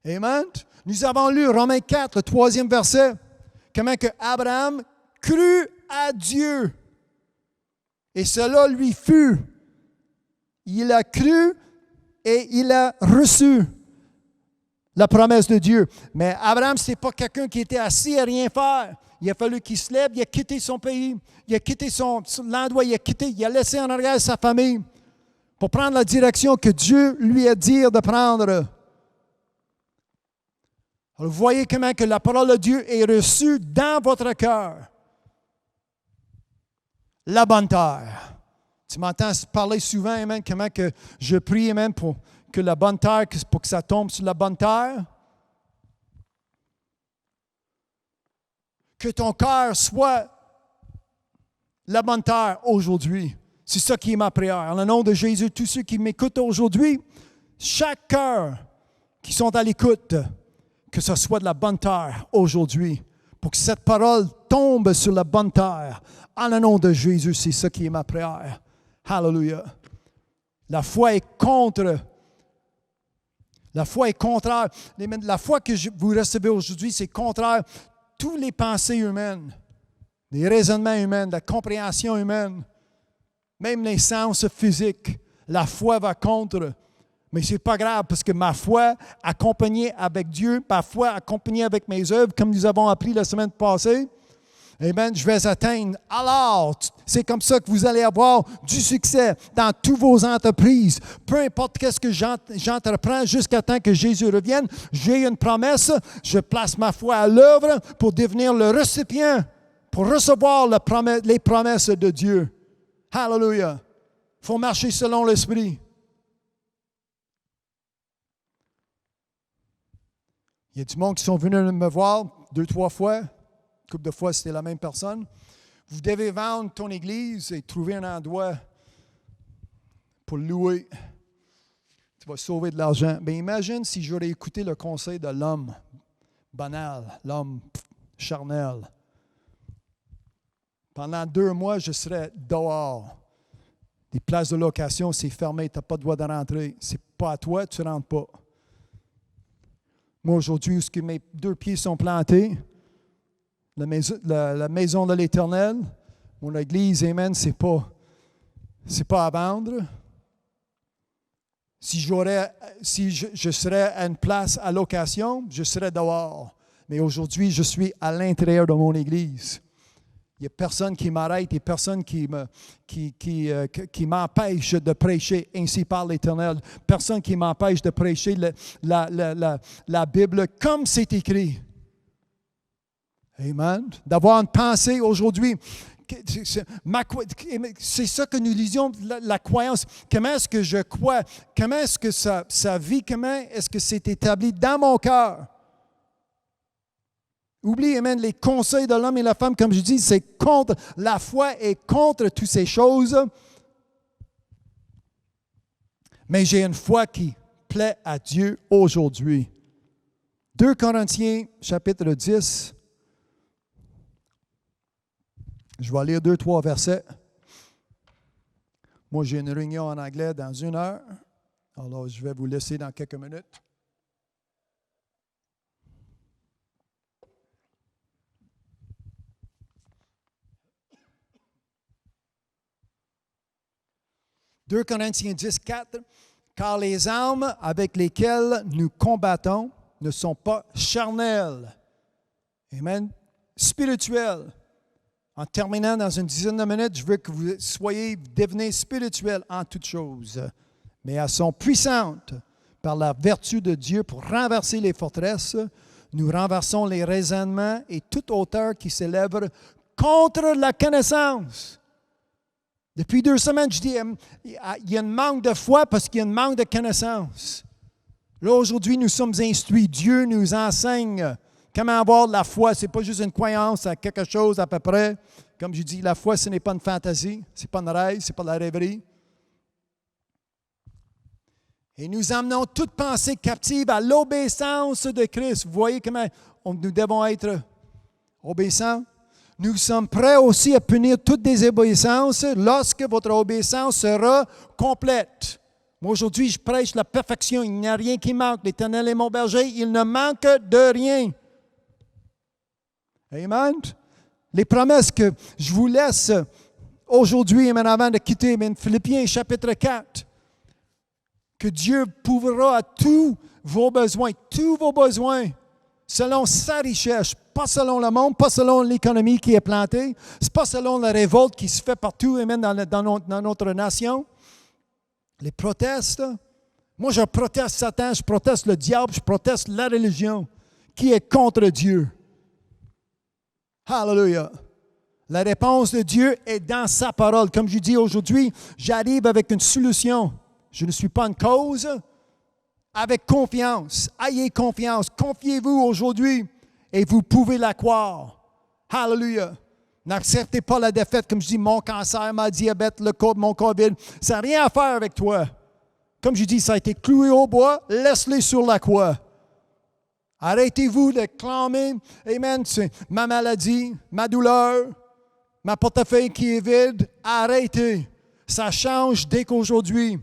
Amen. Nous avons lu Romains 4, le 3e verset, comment que Abraham crut à Dieu. Et cela lui fut. Il a cru et il a reçu la promesse de Dieu. Mais Abraham, ce n'est pas quelqu'un qui était assis à rien faire. Il a fallu qu'il se lève, il a quitté son pays, il a quitté l'endroit, il a laissé en arrière sa famille pour prendre la direction que Dieu lui a dit de prendre. Alors, vous voyez comment que la parole de Dieu est reçue dans votre cœur. La bonne terre. Tu m'entends parler souvent, amen, comment que je prie, amen, pour que la bonne terre, pour que ça tombe sur la bonne terre. Que ton cœur soit la bonne terre aujourd'hui. C'est ça qui est ma prière. En le nom de Jésus, tous ceux qui m'écoutent aujourd'hui, chaque cœur qui sont à l'écoute, que ce soit de la bonne terre aujourd'hui, pour que cette parole tombe sur la bonne terre. En le nom de Jésus, c'est ça qui est ma prière. Hallelujah. La foi est contre. La foi est contraire. La foi que vous recevez aujourd'hui, c'est contraire à toutes les pensées humaines, les raisonnements humains, la compréhension humaine, même les sens physiques. La foi va contre. Mais ce n'est pas grave parce que ma foi, accompagnée avec Dieu, ma foi accompagnée avec mes œuvres, comme nous avons appris la semaine passée, amen, je vais atteindre. Alors, c'est comme ça que vous allez avoir du succès dans toutes vos entreprises. Peu importe qu'est-ce que j'entreprends jusqu'à temps que Jésus revienne, j'ai une promesse, je place ma foi à l'œuvre pour devenir le récipient, pour recevoir les promesses de Dieu. Hallelujah. Il faut marcher selon l'Esprit. Il y a du monde qui sont venus me voir 2-3 fois. Une couple de fois, c'était la même personne. Vous devez vendre ton église et trouver un endroit pour louer. Tu vas sauver de l'argent. Mais imagine si j'aurais écouté le conseil de l'homme banal, l'homme charnel. Pendant 2 mois, je serais dehors. Les places de location, c'est fermé. Tu n'as pas le droit de rentrer. Ce n'est pas à toi, tu ne rentres pas. Moi, aujourd'hui, où mes 2 pieds sont plantés, la maison de l'Éternel, mon église, amen, c'est pas à vendre. Si je serais à une place à location, je serais dehors. Mais aujourd'hui, je suis à l'intérieur de mon église. Il n'y a personne qui m'arrête, il n'y a personne qui m'empêche de prêcher, ainsi parle l'Éternel. Personne qui m'empêche de prêcher la Bible comme c'est écrit. Amen. D'avoir une pensée aujourd'hui. C'est ça que nous lisions, la croyance. Comment est-ce que je crois? Comment est-ce que ça vit? Comment est-ce que c'est établi dans mon cœur? Oublie, amen, les conseils de l'homme et la femme, comme je dis, c'est contre. La foi est contre toutes ces choses. Mais j'ai une foi qui plaît à Dieu aujourd'hui. 2 Corinthiens, chapitre 10. Je vais lire 2-3 versets. Moi, j'ai une réunion en anglais dans 1 heure. Alors, je vais vous laisser dans quelques minutes. « 2 Corinthiens 10, 4. « Car les armes avec lesquelles nous combattons ne sont pas charnelles. » Amen. Spirituelles. En terminant dans une dizaine de minutes, je veux que vous devenez spirituels en toutes choses. Mais elles sont puissantes par la vertu de Dieu pour renverser les forteresses. Nous renversons les raisonnements et toute hauteur qui s'élève contre la connaissance. Depuis 2 semaines, je dis, il y a un manque de foi parce qu'il y a un manque de connaissance. Là, aujourd'hui, nous sommes instruits. Dieu nous enseigne comment avoir de la foi. Ce n'est pas juste une croyance à quelque chose à peu près. Comme je dis, la foi, ce n'est pas une fantaisie, ce n'est pas une rêve, ce n'est pas de la rêverie. Et nous amenons toute pensée captive à l'obéissance de Christ. Vous voyez comment nous devons être obéissants? Nous sommes prêts aussi à punir toute désobéissance lorsque votre obéissance sera complète. Moi, aujourd'hui, je prêche la perfection. Il n'y a rien qui manque. L'Éternel est mon berger. Il ne manque de rien. Amen. Les promesses que je vous laisse aujourd'hui, avant de quitter, Philippiens chapitre 4, que Dieu pourra à tous vos besoins, selon sa richesse, pas selon le monde, pas selon l'économie qui est plantée, ce n'est pas selon la révolte qui se fait partout, amen, dans notre nation. Les protestes, moi je proteste Satan, je proteste le diable, je proteste la religion qui est contre Dieu. Hallelujah. La réponse de Dieu est dans sa parole. Comme je dis aujourd'hui, j'arrive avec une solution. Je ne suis pas une cause. Avec confiance. Ayez confiance. Confiez-vous aujourd'hui et vous pouvez la croire. Hallelujah. N'acceptez pas la défaite. Comme je dis, mon cancer, ma diabète, mon COVID. Ça n'a rien à faire avec toi. Comme je dis, ça a été cloué au bois. Laisse-les sur la croix. Arrêtez-vous de clamer. Amen. C'est ma maladie, ma douleur, ma portefeuille qui est vide. Arrêtez. Ça change dès qu'aujourd'hui.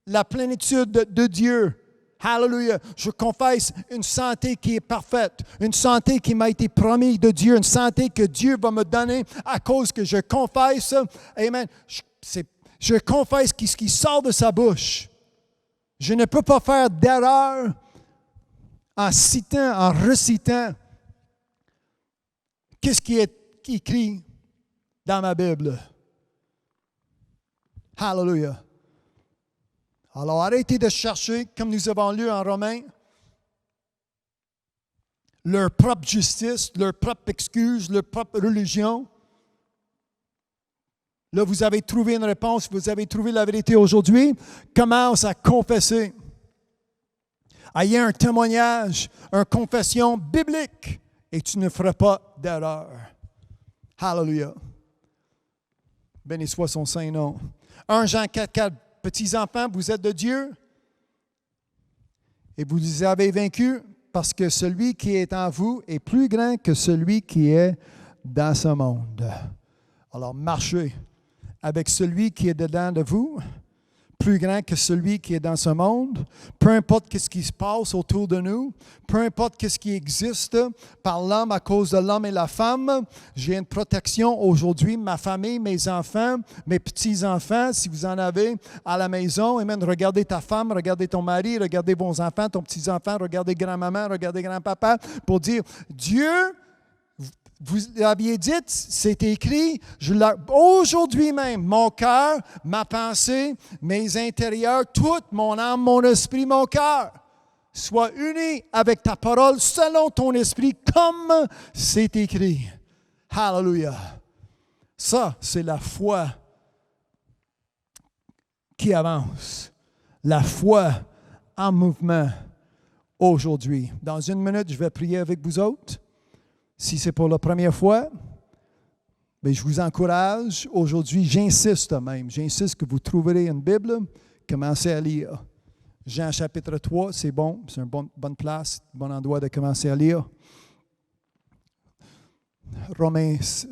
La plénitude de Dieu. Hallelujah. Je confesse une santé qui est parfaite, une santé qui m'a été promise de Dieu, une santé que Dieu va me donner à cause que je confesse. Amen. Je confesse ce qui sort de sa bouche. Je ne peux pas faire d'erreur en citant, en recitant qu'est-ce qui est écrit dans ma Bible. Hallelujah. Alors, arrêtez de chercher, comme nous avons lu en Romains, leur propre justice, leur propre excuse, leur propre religion. Là, vous avez trouvé une réponse, vous avez trouvé la vérité aujourd'hui. Commence à confesser. Ayez un témoignage, une confession biblique, et tu ne feras pas d'erreur. Hallelujah. Béni soit son saint nom. 1 Jean 4,4. Petits-enfants, vous êtes de Dieu et vous les avez vaincus parce que celui qui est en vous est plus grand que celui qui est dans ce monde. Alors, marchez avec celui qui est dedans de vous, plus grand que celui qui est dans ce monde. Peu importe ce qui se passe autour de nous, peu importe ce qui existe par l'homme à cause de l'homme et la femme, j'ai une protection aujourd'hui, ma famille, mes enfants, mes petits-enfants, si vous en avez à la maison. Amen. Regardez ta femme, regardez ton mari, regardez vos enfants, ton petits-enfants, regardez grand-maman, regardez grand-papa, pour dire, Dieu, vous l'aviez dit, c'est écrit, aujourd'hui même, mon cœur, ma pensée, mes intérieurs, tout, mon âme, mon esprit, mon cœur, soient unis avec ta parole selon ton esprit, comme c'est écrit. Hallelujah. Ça, c'est la foi qui avance. La foi en mouvement aujourd'hui. Dans 1 minute, je vais prier avec vous autres. Si c'est pour la première fois, bien, je vous encourage. Aujourd'hui, j'insiste que vous trouverez une Bible, commencez à lire. Jean chapitre 3, c'est bon, c'est une bonne place, bon endroit de commencer à lire.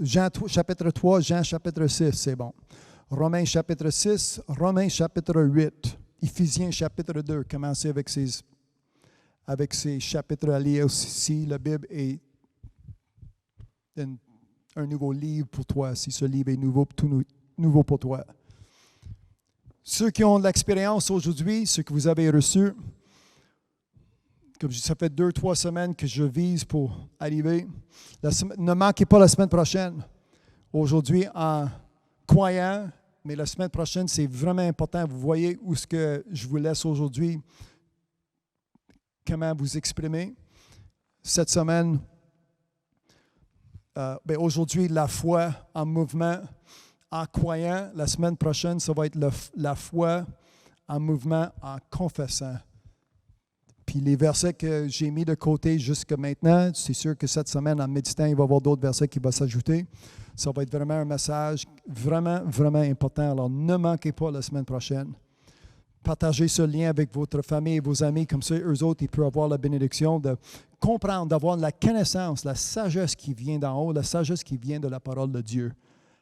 Jean chapitre 3, Jean chapitre 6, c'est bon. Romains chapitre 6, Romains chapitre 8, Éphésiens chapitre 2, commencez avec ces chapitres à lire aussi. La Bible est un nouveau livre pour toi, si ce livre est tout nouveau pour toi. Ceux qui ont de l'expérience aujourd'hui, ceux que vous avez reçus, comme ça fait 2-3 semaines que je vise pour arriver. Ne manquez pas la semaine prochaine. Aujourd'hui, en croyant, mais la semaine prochaine, c'est vraiment important. Vous voyez où ce que je vous laisse aujourd'hui, comment vous exprimer. cette semaine, aujourd'hui, la foi en mouvement, en croyant. La semaine prochaine, ça va être la foi en mouvement, en confessant. Puis les versets que j'ai mis de côté jusqu'à maintenant, c'est sûr que cette semaine, en méditant, il va y avoir d'autres versets qui vont s'ajouter. Ça va être vraiment un message vraiment, vraiment important. Alors, ne manquez pas la semaine prochaine. Partagez ce lien avec votre famille et vos amis, comme ça, eux autres, ils peuvent avoir la bénédiction de comprendre, d'avoir la connaissance, la sagesse qui vient d'en haut, la sagesse qui vient de la parole de Dieu.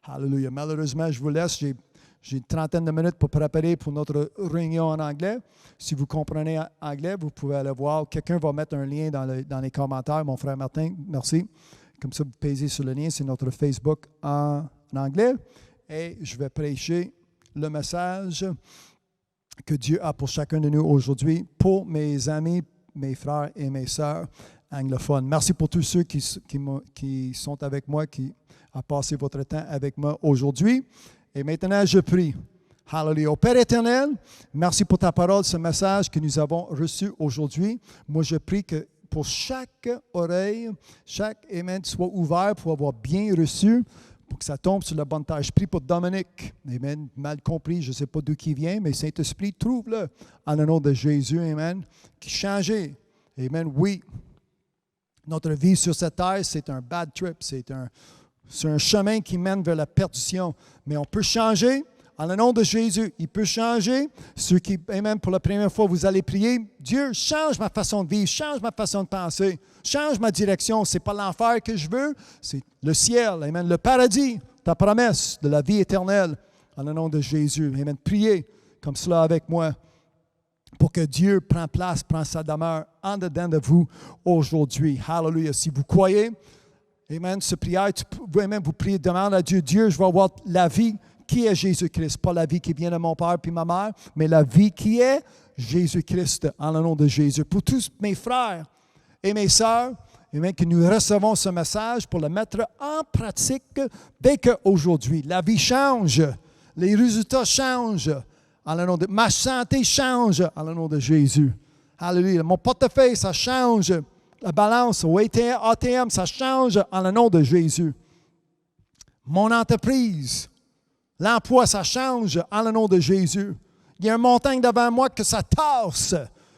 Alléluia. Malheureusement, je vous laisse. J'ai une trentaine de minutes pour préparer pour notre réunion en anglais. Si vous comprenez anglais, vous pouvez aller voir. Quelqu'un va mettre un lien dans les commentaires. Mon frère Martin, merci. Comme ça, vous pèsez sur le lien. C'est notre Facebook en anglais. Et je vais prêcher le message que Dieu a pour chacun de nous aujourd'hui, pour mes amis, mes frères et mes sœurs anglophones. Merci pour tous ceux qui sont avec moi, qui ont passé votre temps avec moi aujourd'hui. Et maintenant, je prie. Hallelujah. Au Père éternel, merci pour ta parole, ce message que nous avons reçu aujourd'hui. Moi, je prie que pour chaque oreille, chaque amen soit ouvert pour avoir bien reçu, pour que ça tombe sur la bonne terre. Je prie pour Dominique. Amen. Mal compris, je ne sais pas d'où il vient, mais Saint-Esprit, trouve-le en le nom de Jésus. Amen. Qui change. Amen. Oui. Notre vie sur cette terre, c'est un bad trip. C'est un chemin qui mène vers la perdition. Mais on peut changer. En le nom de Jésus, il peut changer. Ceux qui, amen, pour la première fois, vous allez prier. Dieu, change ma façon de vivre, change ma façon de penser, change ma direction. Ce n'est pas l'enfer que je veux, c'est le ciel, amen, le paradis, ta promesse de la vie éternelle. En le nom de Jésus, amen. Priez comme cela avec moi pour que Dieu prenne place, prenne sa demeure en dedans de vous aujourd'hui. Hallelujah. Si vous croyez, amen, ce prière, vous priez, demande à Dieu, Dieu, je vais avoir la vie qui est Jésus-Christ. Pas la vie qui vient de mon père puis ma mère, mais la vie qui est Jésus-Christ, en le nom de Jésus. Pour tous mes frères et mes sœurs, amen, que nous recevons ce message pour le mettre en pratique dès qu'aujourd'hui. La vie change, les résultats changent, en le nom de ma santé change, en le nom de Jésus. Alléluia. Mon portefeuille, ça change. La balance au ATM, ça change en le nom de Jésus. Mon entreprise, l'emploi, ça change en le nom de Jésus. Il y a une montagne devant moi que ça tasse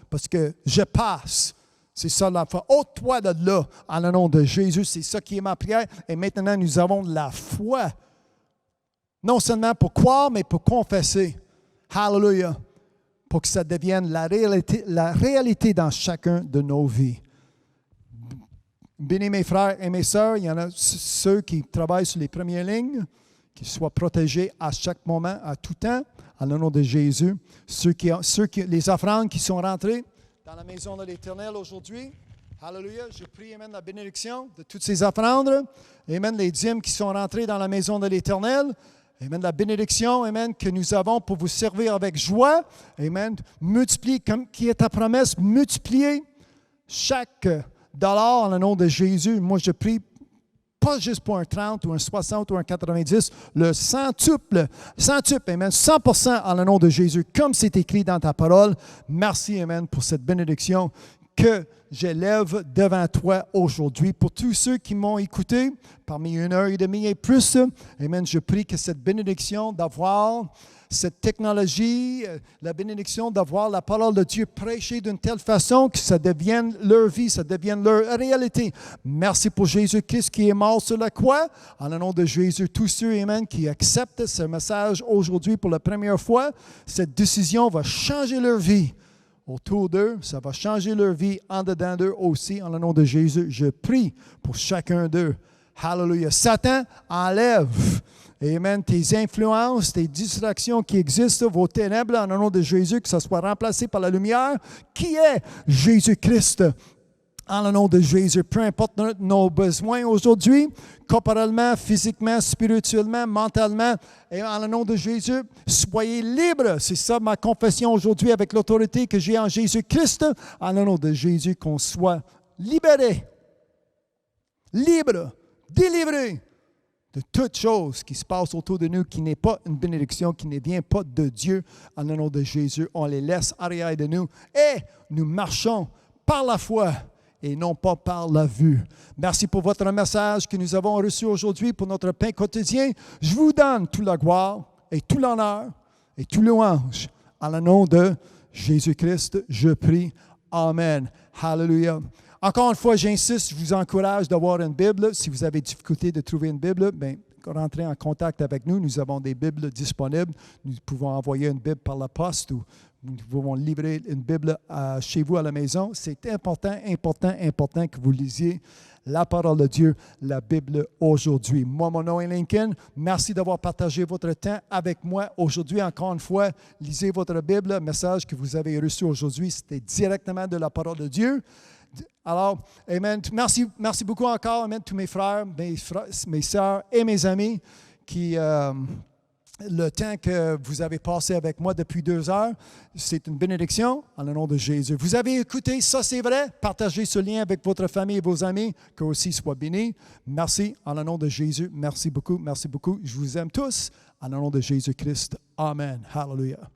parce que je passe. C'est ça la foi. Ôte-toi de là en le nom de Jésus. C'est ça qui est ma prière. Et maintenant, nous avons de la foi. Non seulement pour croire, mais pour confesser. Hallelujah. Pour que ça devienne la réalité dans chacun de nos vies. Bénis mes frères et mes sœurs. Il y en a ceux qui travaillent sur les premières lignes, qu'ils soient protégés à chaque moment, à tout temps, en le nom de Jésus. Les offrandes qui sont rentrées dans la maison de l'Éternel aujourd'hui, alléluia, je prie, amen, la bénédiction de toutes ces offrandes, amen, les dîmes qui sont rentrés dans la maison de l'Éternel, amen, la bénédiction, amen, que nous avons pour vous servir avec joie, amen, multiplier, comme qui est ta promesse, multiplier chaque dollar en le nom de Jésus. Moi, je prie, pas juste pour un 30 ou un 60 ou un 90, le centuple, amen, 100% en le nom de Jésus, comme c'est écrit dans ta parole. Merci, amen, pour cette bénédiction que j'élève devant toi aujourd'hui. Pour tous ceux qui m'ont écouté, parmi 1h30 et plus, amen, je prie que cette bénédiction d'avoir cette technologie, la bénédiction d'avoir la parole de Dieu prêchée d'une telle façon que ça devienne leur vie, ça devienne leur réalité. Merci pour Jésus-Christ qui est mort sur la croix. En le nom de Jésus, tous ceux, amen, qui acceptent ce message aujourd'hui pour la première fois, cette décision va changer leur vie. Autour d'eux, ça va changer leur vie en dedans d'eux aussi. En le nom de Jésus, je prie pour chacun d'eux. Hallelujah. Satan, enlève, amen, tes influences, tes distractions qui existent, vos ténèbres, en le nom de Jésus, que ça soit remplacé par la lumière, qui est Jésus-Christ. En le nom de Jésus, peu importe nos besoins aujourd'hui, corporellement, physiquement, spirituellement, mentalement, et en le nom de Jésus, soyez libres. C'est ça ma confession aujourd'hui avec l'autorité que j'ai en Jésus-Christ. En le nom de Jésus, qu'on soit libérés, libres, délivrés de toute chose qui se passe autour de nous, qui n'est pas une bénédiction, qui ne vient pas de Dieu. En le nom de Jésus, on les laisse arrière de nous et nous marchons par la foi et non pas par la vue. Merci pour votre message que nous avons reçu aujourd'hui pour notre pain quotidien. Je vous donne toute la gloire et tout l'honneur et tout louange. En le nom de Jésus-Christ, je prie. Amen. Hallelujah. Encore une fois, j'insiste, je vous encourage d'avoir une Bible. Si vous avez difficulté de trouver une Bible, bien, rentrez en contact avec nous. Nous avons des Bibles disponibles. Nous pouvons envoyer une Bible par la poste ou nous pouvons livrer une Bible chez vous à la maison. C'est important que vous lisiez la parole de Dieu, la Bible aujourd'hui. Moi, mon nom est Lincoln. Merci d'avoir partagé votre temps avec moi aujourd'hui. Encore une fois, lisez votre Bible. Le message que vous avez reçu aujourd'hui, c'était directement de la parole de Dieu. Alors, amen. Merci beaucoup encore, amen, tous mes frères, mes sœurs et mes amis qui, le temps que vous avez passé avec moi depuis 2 heures, c'est une bénédiction en le nom de Jésus. Vous avez écouté, ça c'est vrai, partagez ce lien avec votre famille et vos amis, qu'eux aussi soient bénis. Merci en le nom de Jésus. Merci beaucoup. Je vous aime tous en le nom de Jésus-Christ. Amen. Hallelujah.